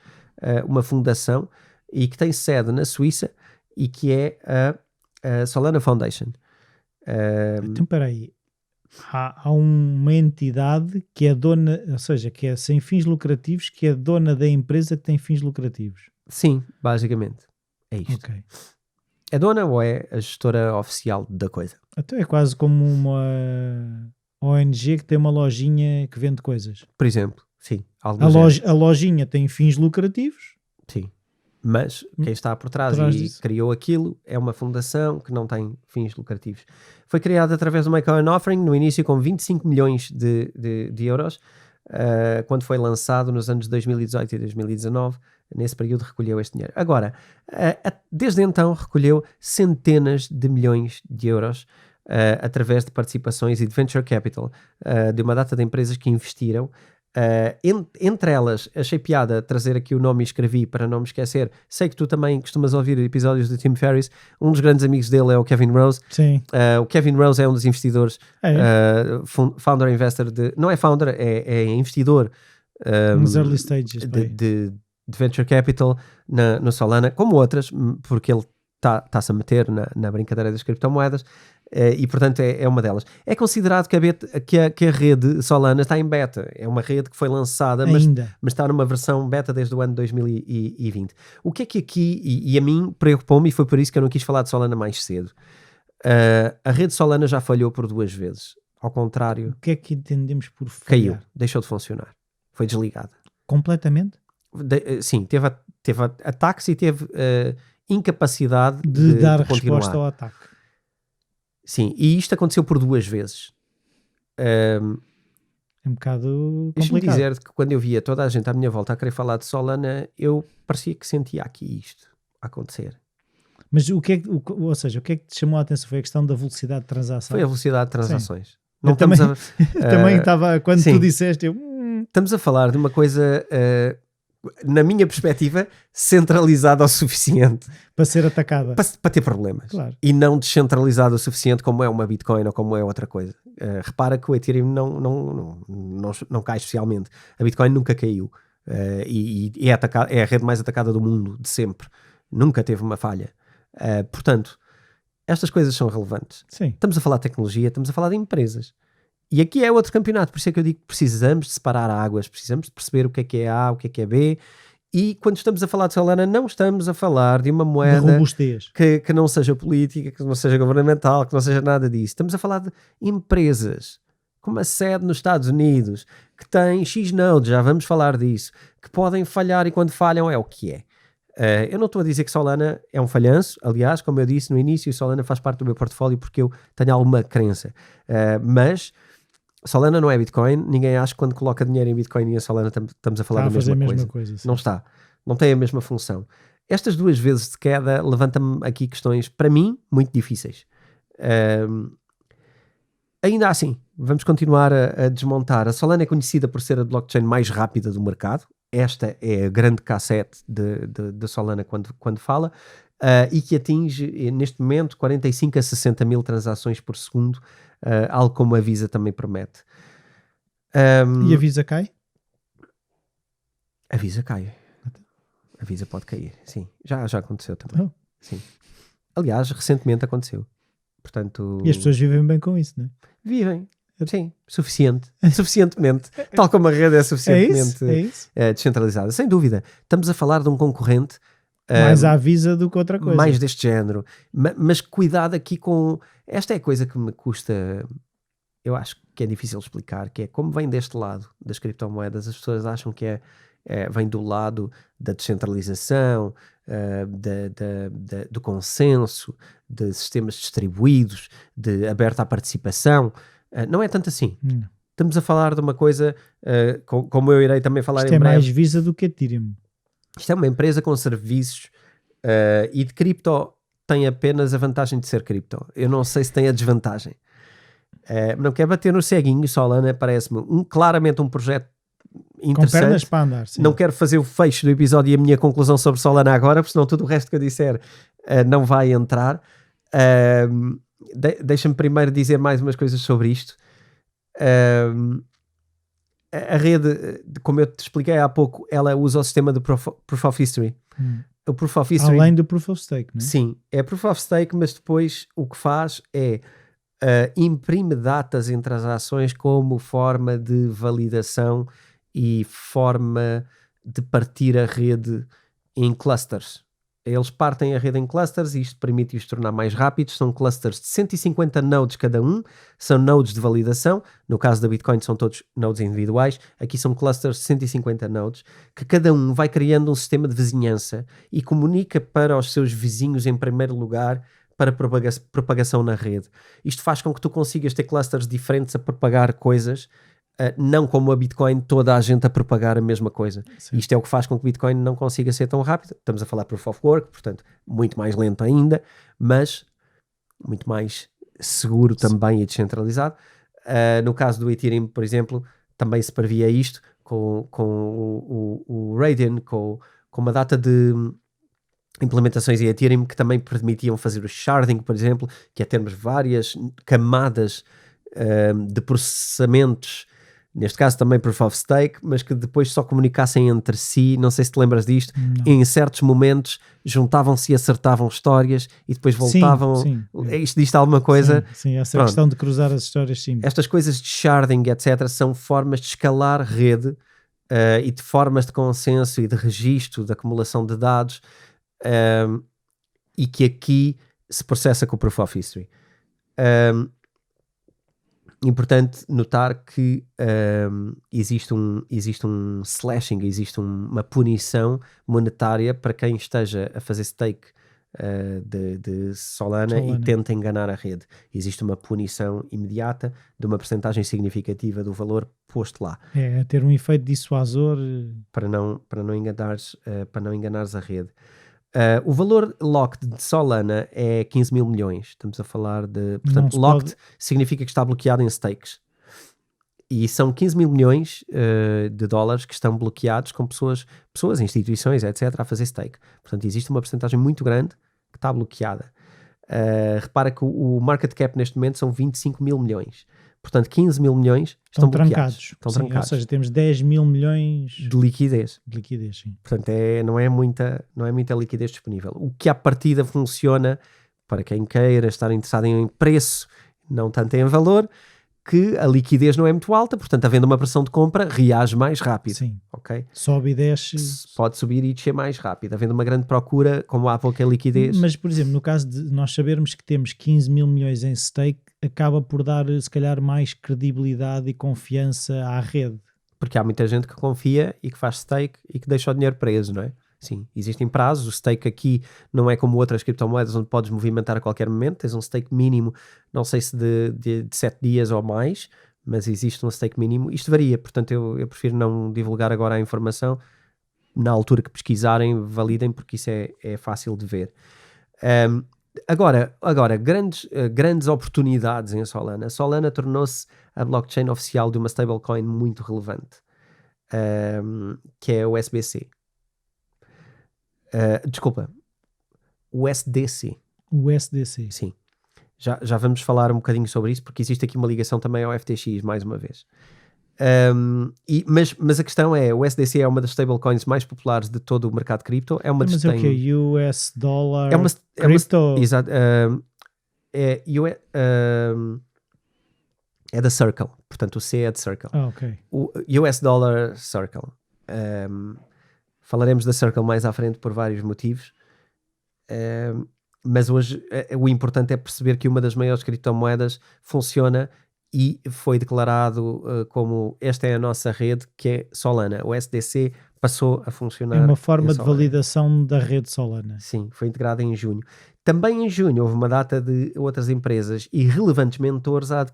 uma fundação, e que tem sede na Suíça e que é a Solana Foundation. Então, espera aí. Há uma entidade que é dona, ou seja, que é sem fins lucrativos, que é dona da empresa que tem fins lucrativos. Sim, basicamente. É isto. Ok. É dona ou é a gestora oficial da coisa? Então é quase como uma ONG que tem uma lojinha que vende coisas. Por exemplo, sim. Algo A, do género. a lojinha tem fins lucrativos. Sim. Mas quem está por trás Disso. criou aquilo é uma fundação que não tem fins lucrativos. Foi criada através do Make an Offering, no início com 25 milhões de euros, quando foi lançado nos anos 2018 e 2019. Nesse período recolheu este dinheiro. Agora, desde então recolheu centenas de milhões de euros através de participações e de venture capital de uma data de empresas que investiram. Entre elas, achei piada trazer aqui o nome e escrevi para não me esquecer. Sei que tu também costumas ouvir episódios do Tim Ferriss. Um dos grandes amigos dele é o Kevin Rose. Sim. O Kevin Rose é um dos investidores, founder investor não é founder, é investidor nos early stages de venture capital no Solana, como outras, porque ele está-se a meter na brincadeira das criptomoedas. E portanto é uma delas. É considerado que a rede Solana está em beta. É uma rede que foi lançada, mas está numa versão beta desde o ano 2020. O que é que aqui, e a mim preocupou-me, e foi por isso que eu não quis falar de Solana mais cedo. A rede Solana já falhou por 2 vezes. Ao contrário, o que é que entendemos por falhar? Caiu, deixou de funcionar, foi desligada completamente? Sim, teve ataques e teve incapacidade de dar continuar. Resposta ao ataque. Sim, e isto aconteceu por 2 vezes. É um bocado complicado. Deixa-me dizer que quando eu via toda a gente à minha volta a querer falar de Solana, eu parecia que sentia aqui isto a acontecer. Mas o que é que te chamou a atenção? Foi a questão da velocidade de transação? Foi a velocidade de transações. Não eu também estava, quando tu disseste, Estamos a falar de uma coisa, na minha perspectiva, centralizada o suficiente para ser atacada, para ter problemas, claro. E não descentralizada o suficiente como é uma Bitcoin ou como é outra coisa. Repara que o Ethereum não cai especialmente. A Bitcoin nunca caiu, e é a rede mais atacada do mundo de sempre. Nunca teve uma falha. Portanto, estas coisas são relevantes. Sim. Estamos a falar de tecnologia, estamos a falar de empresas. E aqui é outro campeonato, por isso é que eu digo que precisamos de separar águas, precisamos de perceber o que é A, o que é B, e quando estamos a falar de Solana, não estamos a falar de uma moeda que não seja política, que não seja governamental, que não seja nada disso. Estamos a falar de empresas com uma sede nos Estados Unidos, que têm X nodes, já vamos falar disso, que podem falhar e quando falham é o que é. Eu não estou a dizer que Solana é um falhanço, aliás, como eu disse no início, Solana faz parte do meu portfólio porque eu tenho alguma crença, mas Solana não é Bitcoin, ninguém acha que quando coloca dinheiro em Bitcoin e em Solana estamos a falar da mesma coisa. Não está, não tem a mesma função. Estas 2 vezes de queda levanta-me aqui questões, para mim, muito difíceis. Ainda assim, vamos continuar a desmontar. A Solana é conhecida por ser a blockchain mais rápida do mercado. Esta é a grande cassete de Solana quando fala, e que atinge neste momento 45 a 60 mil transações por segundo, algo como a Visa também promete. E a Visa cai? A Visa cai. A Visa pode cair, sim. Já aconteceu também. Sim. Aliás, recentemente aconteceu. Portanto, e as pessoas vivem bem com isso, não é? Vivem. Sim, suficientemente, tal como a rede é suficientemente descentralizada, sem dúvida. Estamos a falar de um concorrente mais à Visa do que outra coisa. Mais deste género. Mas cuidado aqui com... Esta é a coisa que me custa, eu acho que é difícil explicar, que é como vem deste lado das criptomoedas, as pessoas acham que vem do lado da descentralização, do consenso, de sistemas distribuídos, de aberta à participação. Não é tanto assim. Estamos a falar de uma coisa, como eu irei também falar Isto em é breve. mais Visa do que Ethereum. Isto é uma empresa com serviços e de cripto tem apenas a vantagem de ser cripto. Eu não sei se tem a desvantagem. Não quer bater no ceguinho. Solana parece-me claramente um projeto interessante. Com pernas para andar, sim. Não quero fazer o fecho do episódio e a minha conclusão sobre Solana agora, porque senão tudo o resto que eu disser não vai entrar. Deixa-me primeiro dizer mais umas coisas sobre isto. A rede, como eu te expliquei há pouco, ela usa o sistema do Proof of History. O Proof of History, além do Proof of Stake, não é? sim, é Proof of Stake, mas depois o que faz é imprime datas em transações como forma de validação e forma de partir a rede em clusters. Eles partem a rede em clusters e isto permite-os tornar mais rápidos. São clusters de 150 nodes cada um, são nodes de validação. No caso da Bitcoin são todos nodes individuais. Aqui são clusters de 150 nodes, que cada um vai criando um sistema de vizinhança e comunica para os seus vizinhos em primeiro lugar para propagação na rede. Isto faz com que tu consigas ter clusters diferentes a propagar coisas, não como a Bitcoin, toda a gente a propagar a mesma coisa. Sim. Isto é o que faz com que o Bitcoin não consiga ser tão rápido. Estamos a falar Proof of Work, portanto, muito mais lento ainda, mas muito mais seguro também e descentralizado. No caso do Ethereum, por exemplo, também se previa isto com o Radian, com uma data de implementações em Ethereum que também permitiam fazer o sharding, por exemplo, que é termos várias camadas de processamentos, neste caso também Proof of Stake, mas que depois só comunicassem entre si. Não sei se te lembras disto. Em certos momentos juntavam-se e acertavam histórias e depois voltavam. Sim. Isto diz alguma coisa? Sim, essa questão de cruzar as histórias, sim. Estas coisas de sharding, etc., são formas de escalar rede e de formas de consenso e de registro, de acumulação de dados, e que aqui se processa com o Proof of History. Importante notar que existe um slashing, existe uma punição monetária para quem esteja a fazer stake de Solana e tenta enganar a rede. Existe uma punição imediata de uma percentagem significativa do valor posto lá. É ter um efeito dissuasor para não enganares a rede. O valor locked de Solana é 15 mil milhões. Estamos a falar de... Portanto, locked significa que está bloqueado em stakes. E são 15 mil milhões de dólares que estão bloqueados com pessoas, instituições, etc., a fazer stake. Portanto, existe uma percentagem muito grande que está bloqueada. Repara que o market cap neste momento são 25 mil milhões. Portanto, 15 mil milhões estão bloqueados. Estão trancados. Ou seja, temos 10 mil milhões de liquidez. Sim. Portanto, não é muita liquidez disponível. O que à partida funciona para quem queira estar interessado em preço, não tanto em valor, que a liquidez não é muito alta, portanto, havendo uma pressão de compra, reage mais rápido. Sim. Okay? Sobe e desce. Pode subir e descer mais rápido. Havendo uma grande procura, como há pouca liquidez. Mas, por exemplo, no caso de nós sabermos que temos 15 mil milhões em stake, acaba por dar, se calhar, mais credibilidade e confiança à rede. Porque há muita gente que confia e que faz stake e que deixa o dinheiro preso, não é? Sim, existem prazos. O stake aqui não é como outras criptomoedas onde podes movimentar a qualquer momento. Tens um stake mínimo, não sei se de 7 dias ou mais, mas existe um stake mínimo. Isto varia, portanto eu prefiro não divulgar agora a informação. Na altura que pesquisarem, validem, porque isso é fácil de ver. Agora grandes oportunidades em Solana. Solana tornou-se a blockchain oficial de uma stablecoin muito relevante, que é o SBC. O SDC. O SDC. Sim. Já vamos falar um bocadinho sobre isso, porque existe aqui uma ligação também ao FTX, mais uma vez. Mas a questão é, o SDC é uma das stablecoins mais populares de todo o mercado cripto. É uma mas é o que? US Dollar Crypto? Exato. É da Circle. Portanto, o C é de Circle. Ok. O US Dollar Circle. Falaremos da Circle mais à frente por vários motivos. Mas hoje o importante é perceber que uma das maiores criptomoedas funciona e foi declarado como esta é a nossa rede, que é Solana. O SDC passou a funcionar. É uma em forma de Solana. validação da rede Solana. Sim, foi integrada em junho. Também em junho houve uma data de outras empresas e relevantes mentores a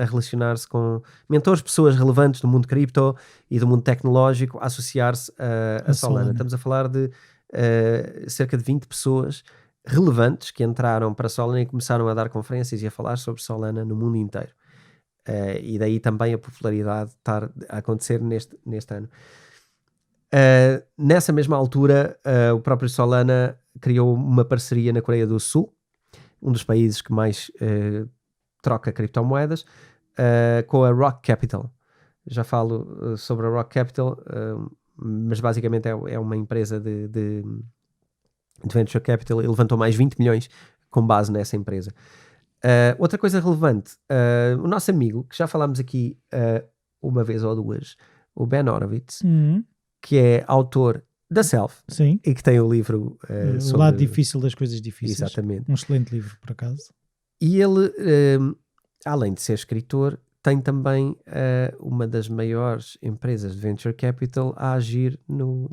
relacionar-se com mentores, pessoas relevantes do mundo cripto e do mundo tecnológico a associar-se a Solana. Estamos a falar de cerca de 20 pessoas relevantes que entraram para a Solana e começaram a dar conferências e a falar sobre Solana no mundo inteiro. E daí também a popularidade estar a acontecer neste ano. Nessa mesma altura, o próprio Solana criou uma parceria na Coreia do Sul, um dos países que mais troca criptomoedas, com a Rock Capital. Já falo sobre a Rock Capital, mas basicamente é uma empresa de venture capital e levantou mais 20 milhões com base nessa empresa. Outra coisa relevante, o nosso amigo, que já falámos aqui uma vez ou duas, o Ben Horowitz, que é autor da Self, Sim. e que tem o livro O Lado Difícil das Coisas Difíceis. Exatamente. Um excelente livro, por acaso. E ele, além de ser escritor, tem também uma das maiores empresas de venture capital a agir no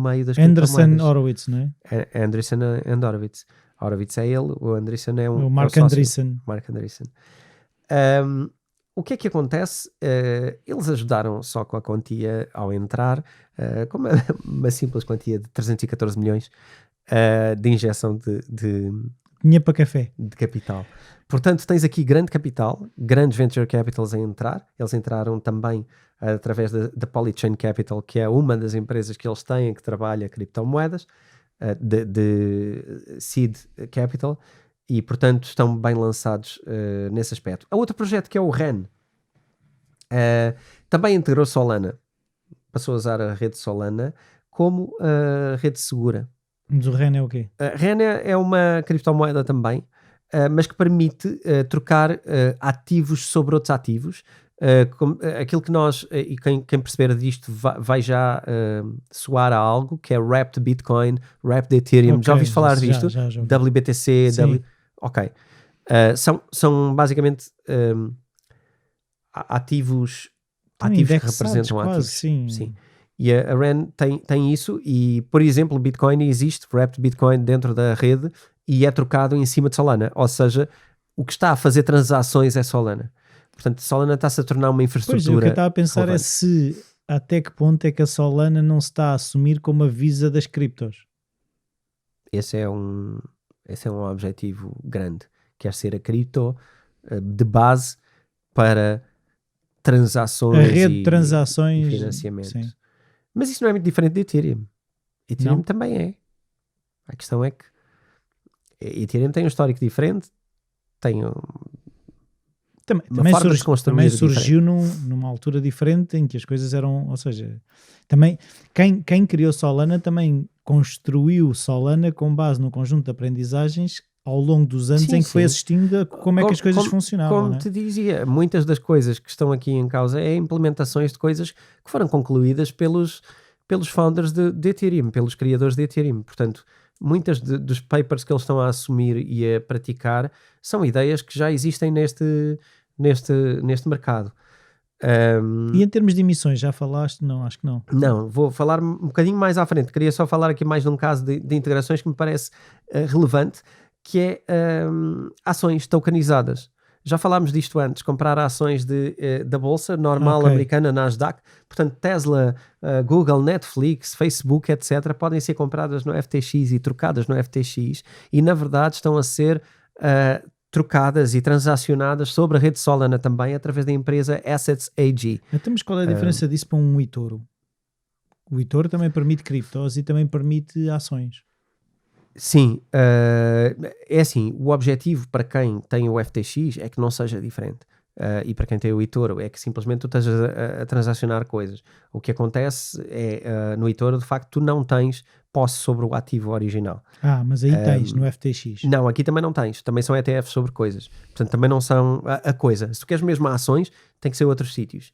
meio das Andreessen criptomoedas. Horowitz, não é? Andreessen and Horowitz. Horowitz é ele, o Andreessen é O Mark é o sócio. Andreessen. Mark Andreessen. O que é que acontece? Eles ajudaram só com a quantia ao entrar, com uma simples quantia de 314 milhões de injeção de Dinheiro para café. de capital. Portanto, tens aqui grande capital, grandes venture capitals a entrar. Eles entraram também através da Polychain Capital, que é uma das empresas que eles têm que trabalha criptomoedas, de Seed Capital, e portanto estão bem lançados nesse aspecto. Há outro projeto que é o REN, também integrou Solana, passou a usar a rede Solana como rede segura. Mas o REN é o quê? REN é uma criptomoeda também, mas que permite trocar ativos sobre outros ativos. Aquilo que nós, e quem perceber disto vai já soar a algo, que é Wrapped Bitcoin, Wrapped Ethereum. Okay, já ouviste falar disto? Já. WBTC, ok. São basicamente ativos que representam quase, ativos. Sim. E a REN tem isso, e por exemplo, Bitcoin existe, Wrapped Bitcoin dentro da rede, e é trocado em cima de Solana, ou seja, o que está a fazer transações é Solana. Portanto, Solana está-se a tornar uma infraestrutura. Pois, o que eu estava a pensar relevante. é se até que ponto é que a Solana não se está a assumir como a Visa das criptos. Esse é um objetivo grande, quer ser a cripto de base para transações, A rede de transações e financiamento. Sim. Mas isso não é muito diferente de Ethereum. Ethereum Não? também é. A questão é que Ethereum tem um histórico diferente, tem Também forma de construir também surgiu numa altura diferente em que as coisas eram, ou seja, também quem criou Solana também construiu Solana com base no conjunto de aprendizagens ao longo dos anos em que foi assistindo a como é que as coisas funcionavam. Como né? te dizia, muitas das coisas que estão aqui em causa é implementações de coisas que foram concluídas pelos founders de Ethereum, pelos criadores de Ethereum. Portanto, muitas dos papers que eles estão a assumir e a praticar são ideias que já existem neste mercado. E em termos de emissões, já falaste? Não, acho que não. Não, vou falar um bocadinho mais à frente. Queria só falar aqui mais de um caso de integrações que me parece relevante, que é ações tokenizadas. Já falámos disto antes, comprar ações da bolsa normal americana, Nasdaq. Portanto, Tesla, Google, Netflix, Facebook, etc. podem ser compradas no FTX e trocadas no FTX, e na verdade estão a ser trocadas e transacionadas sobre a rede Solana também, através da empresa Assets AG. Então, mas qual é a diferença disso para um eToro? O eToro também permite criptos e também permite ações. Sim, é assim, o objetivo para quem tem o FTX é que não seja diferente. E para quem tem o eToro é que simplesmente tu estejas a transacionar coisas. O que acontece é, no eToro, de facto, tu não tens posse sobre o ativo original. Mas aí tens no FTX. Não, aqui também não tens. Também são ETFs sobre coisas. Portanto, também não são a coisa. Se tu queres mesmo ações, tem que ser outros sítios.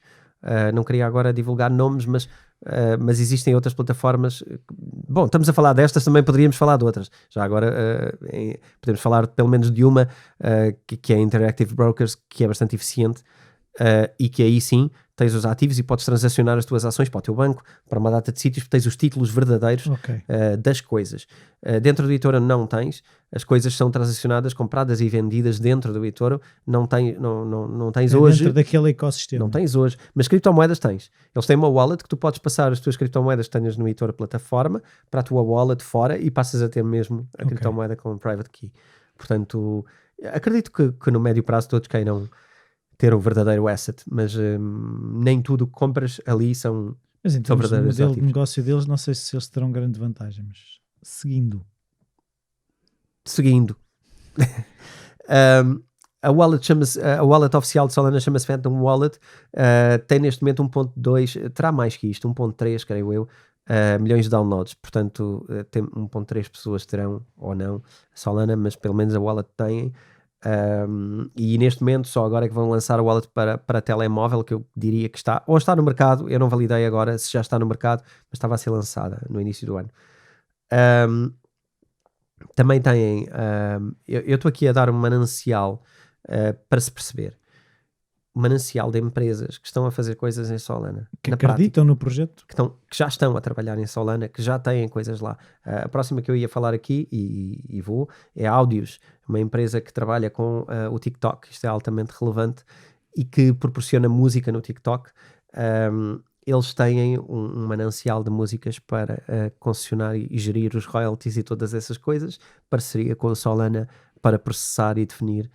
Não queria agora divulgar nomes, mas existem outras plataformas. Bom, estamos a falar destas, também poderíamos falar de outras. Já agora podemos falar pelo menos de uma, que é a Interactive Brokers, que é bastante eficiente e que aí sim tens os ativos e podes transacionar as tuas ações para o teu banco, para uma data de sítios, tens os títulos verdadeiros das coisas. Dentro do eToro não tens, as coisas são transacionadas, compradas e vendidas dentro do eToro, não tens hoje. Dentro daquele ecossistema. Não tens hoje, mas criptomoedas tens. Eles têm uma wallet que tu podes passar as tuas criptomoedas que tenhas no eToro plataforma para a tua wallet fora e passas a ter mesmo a criptomoeda com private key. Portanto, acredito que no médio prazo todos queiram ter o verdadeiro asset, mas nem tudo que compras ali são verdadeiros ativos. Mas em termos do modelo de negócio deles, não sei se eles terão grande vantagem, mas seguindo. A wallet oficial de Solana chama-se Phantom Wallet, tem neste momento 1.2, terá mais que isto, 1.3 creio eu, milhões de downloads, portanto 1.3 pessoas terão ou não Solana, mas pelo menos a wallet tem. E neste momento só agora é que vão lançar a wallet para telemóvel, que eu diria que está no mercado. Eu não validei agora se já está no mercado, mas estava a ser lançada no início do ano. Também têm eu estou aqui a dar um manancial para se perceber, um manancial de empresas que estão a fazer coisas em Solana, que acreditam no projeto, que já estão a trabalhar em Solana, que já têm coisas lá. A próxima que eu ia falar aqui e vou é a Audios, uma empresa que trabalha com o TikTok. Isto é altamente relevante e que proporciona música no TikTok. Eles têm um manancial de músicas para concessionar e gerir os royalties e todas essas coisas, parceria com a Solana para processar e definir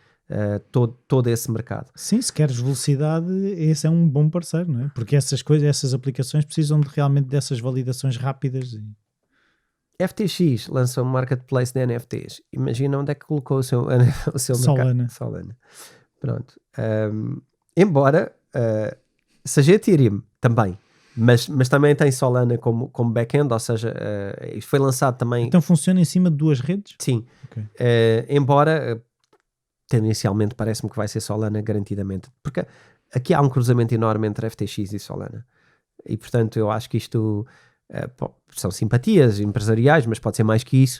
todo esse mercado. Sim, se queres velocidade, esse é um bom parceiro, não é? Porque essas aplicações precisam realmente dessas validações rápidas. FTX lançou um marketplace de NFTs. Imagina onde é que colocou o seu Solana. mercado. Solana. Pronto. Embora seja Ethereum também, mas também tem Solana como back-end, ou seja, isto foi lançado também. Então funciona em cima de duas redes? Sim. Okay. Embora tendencialmente parece-me que vai ser Solana garantidamente, porque aqui há um cruzamento enorme entre FTX e Solana. E portanto eu acho que isto são simpatias empresariais, mas pode ser mais que isso.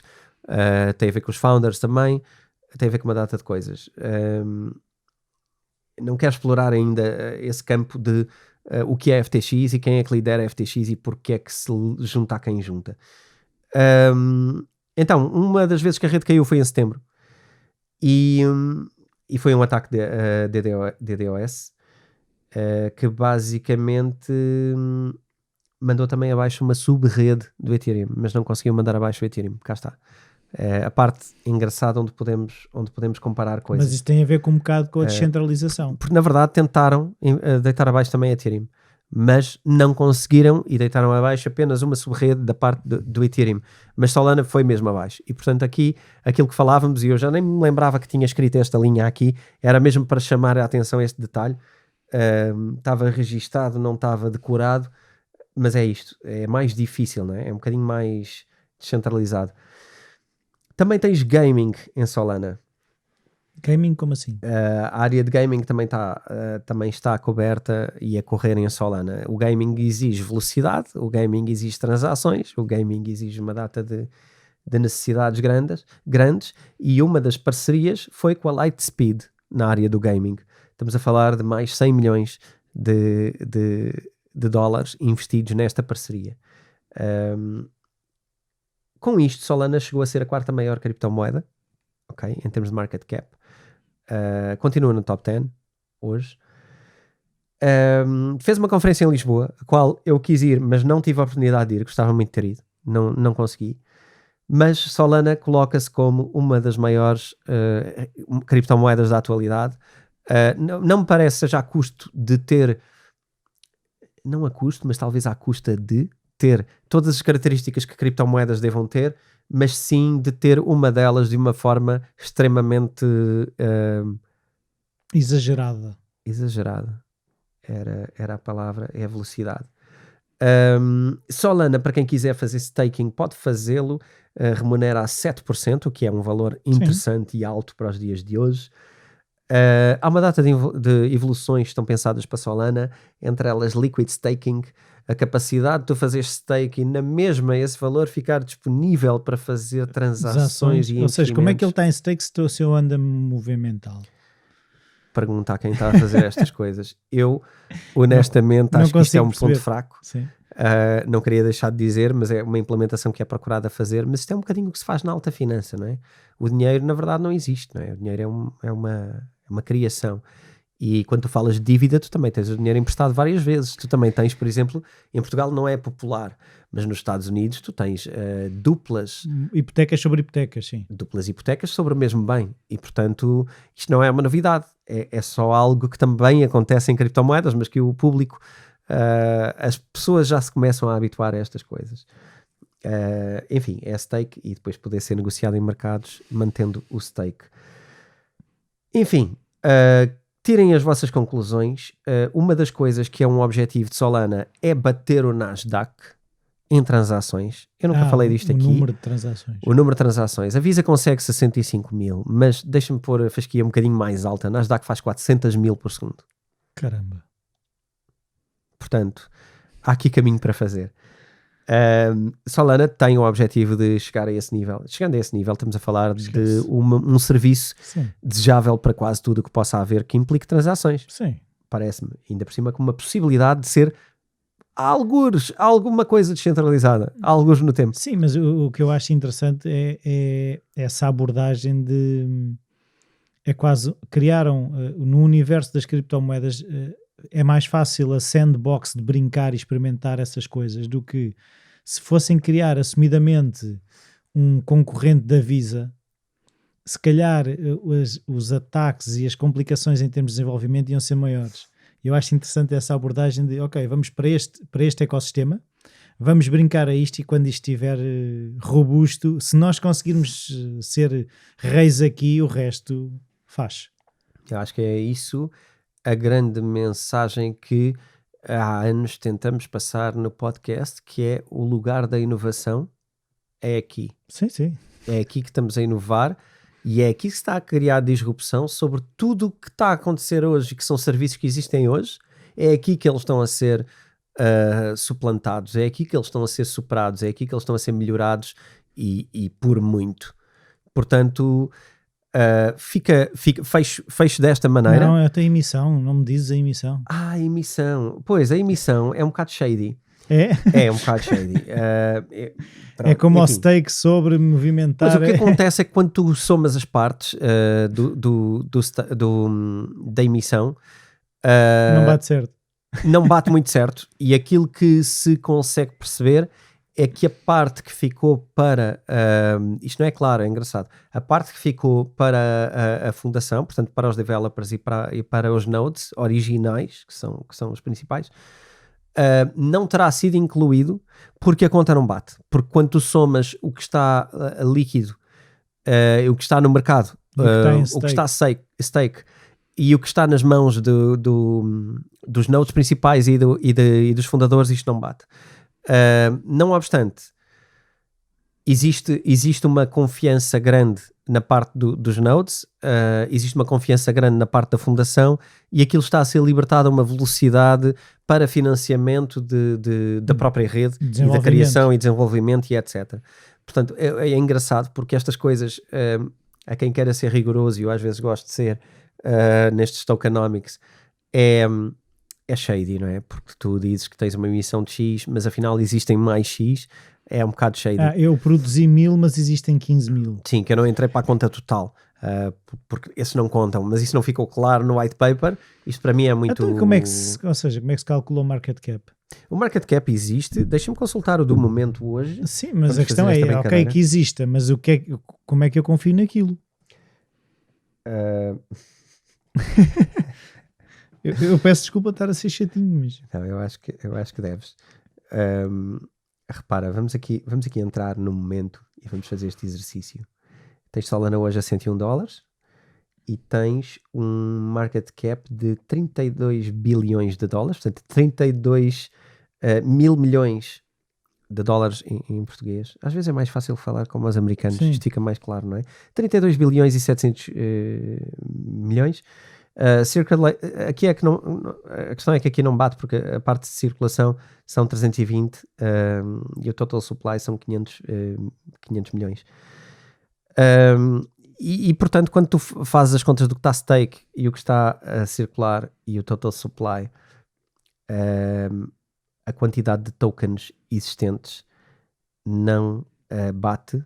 Tem a ver com os founders também, tem a ver com uma data de coisas. Não quero explorar ainda esse campo de o que é FTX e quem é que lidera FTX e porque é que se junta a quem junta. Então, uma das vezes que a rede caiu foi em setembro e foi um ataque de DDoS que basicamente mandou também abaixo uma sub-rede do Ethereum, mas não conseguiu mandar abaixo o Ethereum. Cá está. A parte engraçada onde podemos comparar coisas. Mas isso tem a ver com um bocado com a descentralização. Porque na verdade tentaram deitar abaixo também a Ethereum, mas não conseguiram e deitaram abaixo apenas uma sub-rede da parte do Ethereum. Mas Solana foi mesmo abaixo. E portanto aqui, aquilo que falávamos, e eu já nem me lembrava que tinha escrito esta linha aqui, era mesmo para chamar a atenção a este detalhe. Estava registado, não estava decorado, mas é isto. É mais difícil, não é? É um bocadinho mais descentralizado. Também tens gaming em Solana. Gaming como assim? A área de gaming também está coberta e a correr em Solana. O gaming exige velocidade, o gaming exige transações, o gaming exige uma data de necessidades grandes e uma das parcerias foi com a Lightspeed na área do gaming. Estamos a falar de mais 100 milhões de dólares investidos nesta parceria. Com isto, Solana chegou a ser a quarta maior criptomoeda, okay, em termos de market cap. Continua no top 10 hoje. Fez uma conferência em Lisboa, a qual eu quis ir, mas não tive a oportunidade de ir, gostava muito de ter ido, não consegui. Mas Solana coloca-se como uma das maiores criptomoedas da atualidade. Não me parece seja a custo de ter, não a custo, mas talvez à custa de ter todas as características que criptomoedas devam ter, mas sim de ter uma delas de uma forma extremamente exagerada. Era a palavra, é a velocidade. Solana, para quem quiser fazer staking, pode fazê-lo, remunera a 7%, o que é um valor interessante Sim. e alto para os dias de hoje. Há uma data de evoluções que estão pensadas para Solana, entre elas liquid staking, a capacidade de tu fazer staking na mesma esse valor ficar disponível para fazer transações e Ou seja, como é que ele está em stake se eu ando movimental? pergunta a quem está a fazer estas coisas. Eu, honestamente, Não acho que isto é um consigo ponto perceber. fraco. Sim. Não queria deixar de dizer, mas é uma implementação que é procurada fazer. Mas isto é um bocadinho o que se faz na alta finança, não é? O dinheiro, na verdade, não existe, não é? O dinheiro é uma criação. E quando tu falas de dívida, tu também tens o dinheiro emprestado várias vezes. Tu também tens, por exemplo, em Portugal não é popular, mas nos Estados Unidos tu tens duplas Hipotecas sobre hipotecas, sim. duplas hipotecas sobre o mesmo bem. E, portanto, isto não é uma novidade. É só algo que também acontece em criptomoedas, mas que o público, as pessoas já se começam a habituar a estas coisas. Enfim, é stake e depois poder ser negociado em mercados mantendo o stake. Enfim, tirem as vossas conclusões. Uma das coisas que é um objetivo de Solana é bater o Nasdaq em transações. Eu nunca falei disto aqui. O número de transações. O número de transações. A Visa consegue 65 mil, mas deixa-me pôr a fasquia um bocadinho mais alta. A Nasdaq faz 400 mil por segundo. Caramba. Portanto, há aqui caminho para fazer. Solana tem o objetivo de chegar a esse nível. Chegando a esse nível, estamos a falar de um serviço Sim. desejável para quase tudo o que possa haver que implique transações. Sim. Parece-me. Ainda por cima com uma possibilidade de ser alguma coisa descentralizada. Alguns no tempo. Sim, mas o que eu acho interessante é essa abordagem de... É quase... Criaram no universo das criptomoedas... é mais fácil a sandbox de brincar e experimentar essas coisas do que se fossem criar assumidamente um concorrente da Visa, se calhar os ataques e as complicações em termos de desenvolvimento iam ser maiores. Eu acho interessante essa abordagem de, ok, vamos para este ecossistema, vamos brincar a isto e quando isto estiver robusto, se nós conseguirmos ser reis aqui, o resto faz. Eu acho que é isso a grande mensagem que há anos tentamos passar no podcast, que é o lugar da inovação é aqui. Sim, sim. É aqui que estamos a inovar e é aqui que se está a criar disrupção sobre tudo o que está a acontecer hoje e que são serviços que existem hoje. É aqui que eles estão a ser suplantados, é aqui que eles estão a ser superados, é aqui que eles estão a ser melhorados e por muito. Portanto... fecho desta maneira. Não, até a emissão, não me dizes a emissão. A emissão. Pois, a emissão é um bocado shady. É? É um bocado shady. Pronto, é como enfim. o stake sobre movimentar. Mas o que acontece é que quando tu somas as partes da emissão, não bate certo. Não bate muito certo. E aquilo que se consegue perceber é que a parte que ficou para... isto não é claro, é engraçado. A parte que ficou para a fundação, portanto para os developers e para os nodes originais, que são os principais, não terá sido incluído porque a conta não bate. Porque quando tu somas o que está líquido, o que está no mercado, o que está stake e o que está nas mãos dos nodes principais e dos fundadores, isto não bate. Não obstante, existe uma confiança grande na parte dos nodes, existe uma confiança grande na parte da fundação e aquilo está a ser libertado a uma velocidade para financiamento da própria rede e da criação e desenvolvimento e etc. Portanto, é engraçado porque estas coisas, a quem queira ser rigoroso, e eu às vezes gosto de ser nestes tokenomics, é shady, não é? Porque tu dizes que tens uma emissão de X, mas afinal existem mais X, é um bocado shady. Eu produzi 1000, mas existem 15.000. Sim, que eu não entrei para a conta total, porque esses não contam, mas isso não ficou claro no white paper. Isto para mim é muito... Então, como é que se calcula o market cap? O market cap existe, deixa-me consultar o do momento hoje. Sim, mas a questão é, ok que exista, mas como é que eu confio naquilo? Eu peço desculpa estar a ser chatinho, mas... Não, eu acho que deves. Repara, vamos aqui entrar no momento e vamos fazer este exercício. Tens Solana hoje a $101 e tens um market cap de 32 bilhões de dólares, portanto 32 mil milhões de dólares em português. Às vezes é mais fácil falar como os americanos, isto fica mais claro, não é? 32 bilhões e 700 milhões. Aqui é que não, a questão é que aqui não bate porque a parte de circulação são 320 e o total supply são 500 milhões. E portanto, quando tu fazes as contas do que está stake e o que está a circular e o total supply, a quantidade de tokens existentes não bate,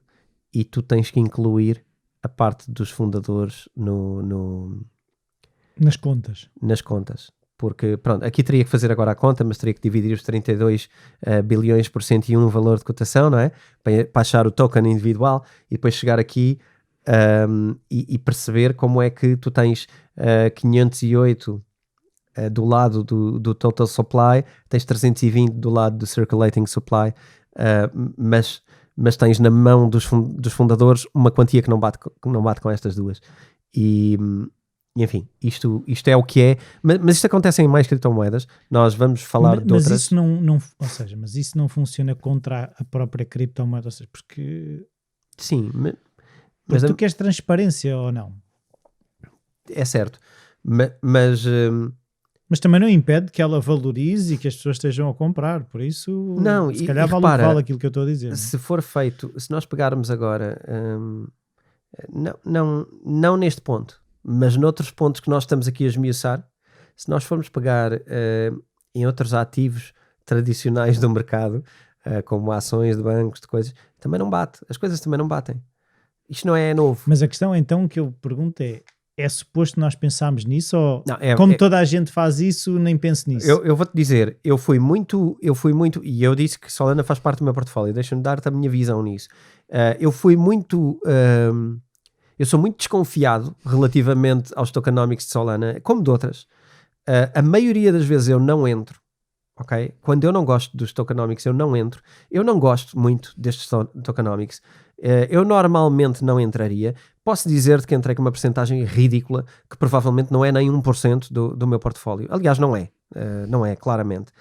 e tu tens que incluir a parte dos fundadores nas contas. Porque, pronto, aqui teria que fazer agora a conta, mas teria que dividir os 32 bilhões por 101 valor de cotação, não é? Para achar o token individual e depois chegar aqui e perceber como é que tu tens 508 do lado do total supply, tens 320 do lado do circulating supply, mas tens na mão dos fundadores uma quantia que não bate com estas duas. E enfim, isto é o que é, mas isto acontece em mais criptomoedas. Nós vamos falar de outras. Isso mas isso não funciona contra a própria criptomoeda, ou seja, porque... Sim, mas tu queres transparência ou não? É certo, mas também não impede que ela valorize e que as pessoas estejam a comprar, por isso não, se calhar vale aquilo que eu estou a dizer. Se for feito, se nós pegarmos agora, não neste ponto, mas noutros pontos que nós estamos aqui a esmiuçar, se nós formos pegar em outros ativos tradicionais do mercado, como ações de bancos, de coisas, também não bate, as coisas também não batem. Isto não é novo. Mas a questão então que eu pergunto é suposto nós pensarmos nisso ou como toda a gente faz isso, nem penso nisso? Eu vou-te dizer, eu fui muito, e eu disse que Solana faz parte do meu portfólio, deixa-me dar-te a minha visão nisso. Eu sou muito desconfiado relativamente aos tokenomics de Solana, como de outras. A maioria das vezes eu não entro, ok? Quando eu não gosto dos tokenomics, eu não entro. Eu não gosto muito destes tokenomics. Eu normalmente não entraria. Posso dizer-te que entrei com uma percentagem ridícula, que provavelmente não é nem 1% do meu portfólio. Aliás, não é, claramente.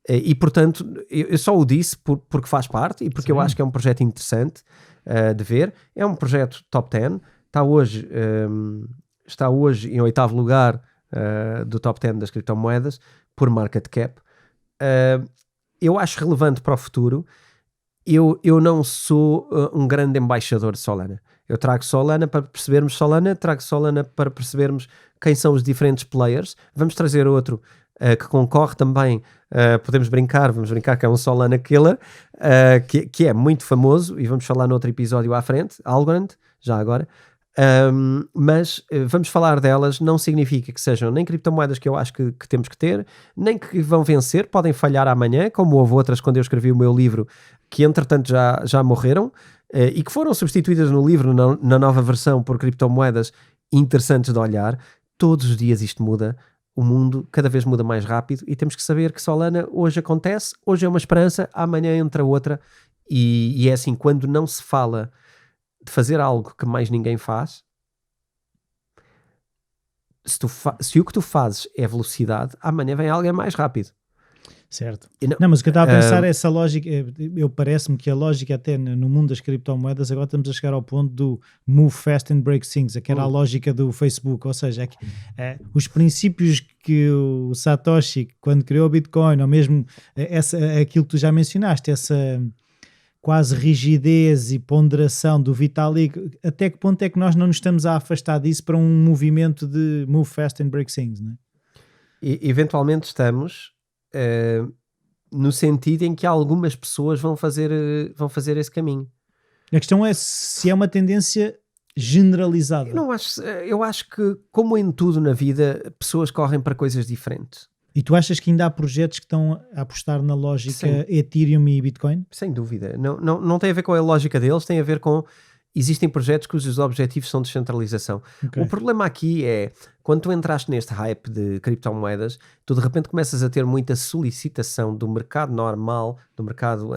E portanto, eu só o disse porque faz parte e porque eu acho que é um projeto interessante de ver. É um projeto top 10. Está hoje em 8º lugar do top 10 das criptomoedas por market cap. Eu acho relevante para o futuro. Eu não sou um grande embaixador de Solana. Eu trago Solana para percebermos Solana, trago Solana para percebermos quem são os diferentes players. Vamos trazer outro que concorre também. Vamos brincar que é um Solana Killer, que é muito famoso, e vamos falar noutro episódio à frente, Algorand, já agora. Mas vamos falar delas. Não significa que sejam nem criptomoedas que eu acho que temos que ter, nem que vão vencer, podem falhar amanhã, como houve outras quando eu escrevi o meu livro que entretanto já morreram e que foram substituídas no livro na nova versão por criptomoedas interessantes de olhar. Todos os dias isto muda, o mundo cada vez muda mais rápido e temos que saber que Solana hoje acontece, hoje é uma esperança, amanhã entra outra, e é assim, quando não se fala de fazer algo que mais ninguém faz, se o que tu fazes é velocidade, amanhã vem alguém mais rápido. Certo. Não, mas o que eu estava a pensar é essa lógica. Parece-me que a lógica até no mundo das criptomoedas, agora estamos a chegar ao ponto do move fast and break things, que era a lógica do Facebook, ou seja, os princípios que o Satoshi, quando criou o Bitcoin, ou mesmo aquilo que tu já mencionaste, essa quase rigidez e ponderação do Vitalik, até que ponto é que nós não nos estamos a afastar disso para um movimento de move fast and break things, não é? E eventualmente estamos no sentido em que algumas pessoas vão fazer esse caminho. A questão é se é uma tendência generalizada. Eu acho que, como em tudo na vida, pessoas correm para coisas diferentes. E tu achas que ainda há projetos que estão a apostar na lógica Ethereum e Bitcoin? Sem dúvida. Não tem a ver com a lógica deles, tem a ver com... Existem projetos cujos objetivos são descentralização. Okay. O problema aqui é, quando tu entraste neste hype de criptomoedas, tu de repente começas a ter muita solicitação do mercado normal, do mercado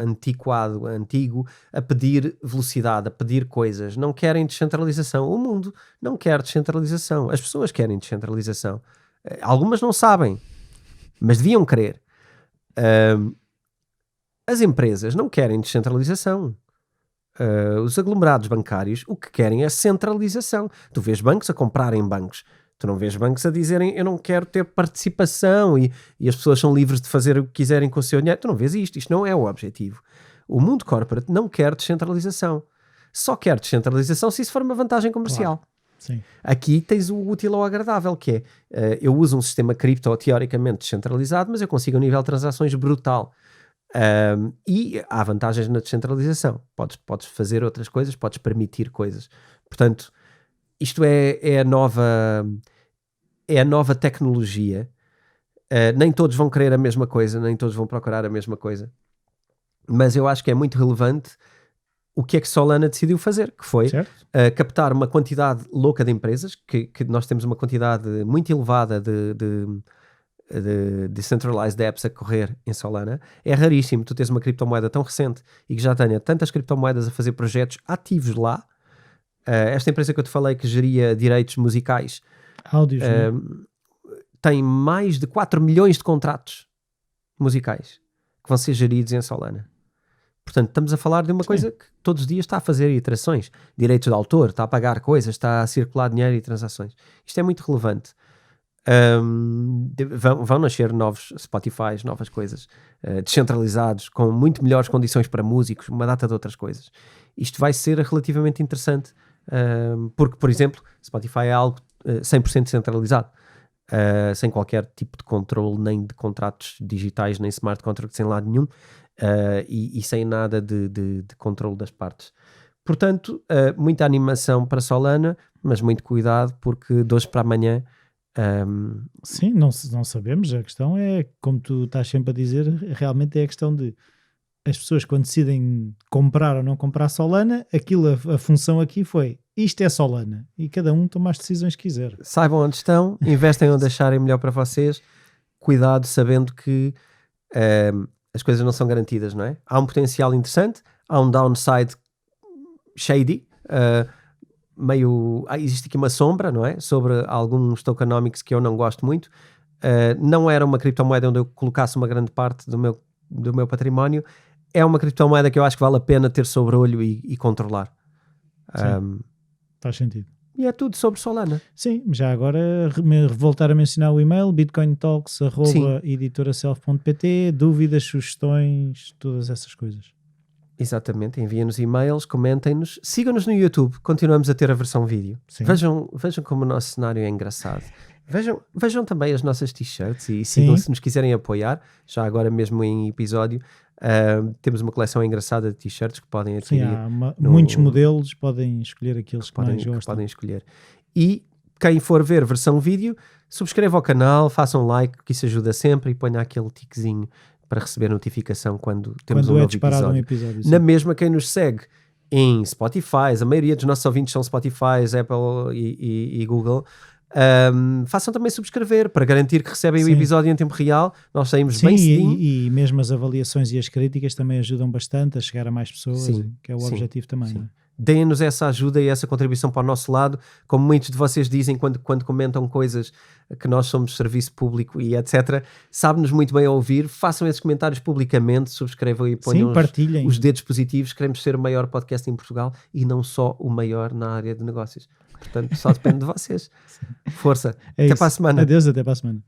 antigo, a pedir velocidade, a pedir coisas. Não querem descentralização. O mundo não quer descentralização. As pessoas querem descentralização. Algumas não sabem, mas deviam querer. As empresas não querem descentralização. Os aglomerados bancários o que querem é centralização. Tu vês bancos a comprarem bancos, tu não vês bancos a dizerem eu não quero ter participação e as pessoas são livres de fazer o que quiserem com o seu dinheiro. Tu não vês isto não é o objetivo. O mundo corporate não quer descentralização. só quer descentralização se isso for uma vantagem comercial. Claro. Sim. Aqui tens o útil ao agradável, que é, eu uso um sistema cripto teoricamente descentralizado, mas eu consigo um nível de transações brutal. E há vantagens na descentralização. Podes fazer outras coisas, podes permitir coisas. Portanto, isto é a nova tecnologia. Nem todos vão querer a mesma coisa, nem todos vão procurar a mesma coisa. Mas eu acho que é muito relevante o que é que Solana decidiu fazer, que foi captar uma quantidade louca de empresas, que nós temos uma quantidade muito elevada de decentralized apps a correr em Solana. É raríssimo tu teres uma criptomoeda tão recente e que já tenha tantas criptomoedas a fazer projetos ativos lá. Esta empresa que eu te falei que geria direitos musicais áudios, tem mais de 4 milhões de contratos musicais que vão ser geridos em Solana. Portanto, estamos a falar de uma coisa que todos os dias está a fazer iterações. Direitos de autor, está a pagar coisas, está a circular dinheiro e transações. Isto é muito relevante. Vão nascer novos Spotifys, novas coisas descentralizados, com muito melhores condições para músicos, uma data de outras coisas. Isto vai ser relativamente interessante, porque, por exemplo, Spotify é algo 100% descentralizado, sem qualquer tipo de controle, nem de contratos digitais, nem smart contracts, sem lado nenhum, e sem nada de controle das partes. Portanto, muita animação para Solana, mas muito cuidado, porque de hoje para amanhã sim, não sabemos. A questão é, como tu estás sempre a dizer, realmente é a questão de as pessoas quando decidem comprar ou não comprar Solana, a função aqui foi, isto é Solana, e cada um toma as decisões que quiser. Saibam onde estão, investem onde acharem melhor para vocês, cuidado sabendo que as coisas não são garantidas, não é? Há um potencial interessante, há um downside shady, existe aqui uma sombra, não é? Sobre alguns tokenomics que eu não gosto muito. Não era uma criptomoeda onde eu colocasse uma grande parte do meu património. É uma criptomoeda que eu acho que vale a pena ter sobre olho e controlar. Faz sentido. E é tudo sobre Solana. Sim, já agora voltar a mencionar o e-mail bitcointalks@editoraself.pt, dúvidas, sugestões, todas essas coisas. Exatamente, enviem-nos e-mails, comentem-nos, sigam-nos no YouTube, continuamos a ter a versão vídeo. Vejam como o nosso cenário é engraçado. Vejam também as nossas t-shirts e sigam se nos quiserem apoiar, já agora mesmo em episódio. Temos uma coleção engraçada de t-shirts que podem adquirir. Sim, há muitos modelos, podem escolher aqueles que mais gostam. Podem escolher. E quem for ver versão vídeo, subscreva o canal, façam like, que isso ajuda sempre, e ponha aquele tiquezinho para receber notificação quando temos um novo episódio. Na mesma, quem nos segue em Spotify, a maioria dos nossos ouvintes são Spotify, Apple e Google, façam também subscrever para garantir que recebem o episódio em tempo real. Nós saímos bem cedinho. E mesmo as avaliações e as críticas também ajudam bastante a chegar a mais pessoas, que é o objetivo também. Não é? Deem-nos essa ajuda e essa contribuição para o nosso lado, como muitos de vocês dizem quando comentam coisas que nós somos serviço público e etc. Sabe-nos muito bem a ouvir, façam esses comentários publicamente, subscrevam e ponham os dedos positivos. Queremos ser o maior podcast em Portugal e não só o maior na área de negócios. Portanto, só depende de vocês. Força. Até para a semana. Adeus, até para a semana.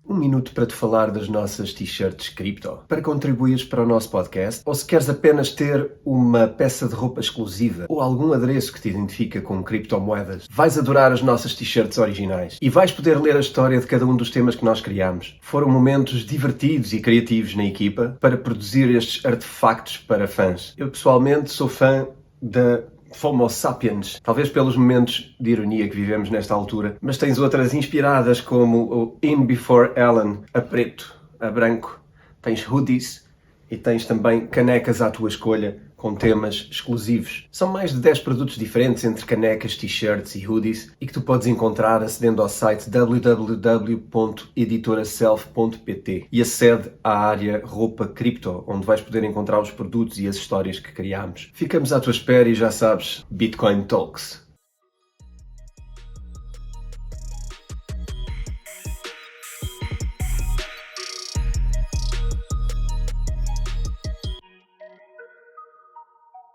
Um minuto para te falar das nossas t-shirts cripto. Para contribuires para o nosso podcast, ou se queres apenas ter uma peça de roupa exclusiva ou algum adereço que te identifica com criptomoedas, vais adorar as nossas t-shirts originais e vais poder ler a história de cada um dos temas que nós criamos. Foram momentos divertidos e criativos na equipa para produzir estes artefactos para fãs. Eu pessoalmente sou fã da Homo sapiens, talvez pelos momentos de ironia que vivemos nesta altura, mas tens outras inspiradas como o In Before Ellen, a preto, a branco, tens hoodies e tens também canecas à tua escolha com temas exclusivos. São mais de 10 produtos diferentes entre canecas, t-shirts e hoodies e que tu podes encontrar acedendo ao site www.editoraself.pt e acede à área roupa cripto, onde vais poder encontrar os produtos e as histórias que criamos. Ficamos à tua espera e já sabes, Bitcoin Talks.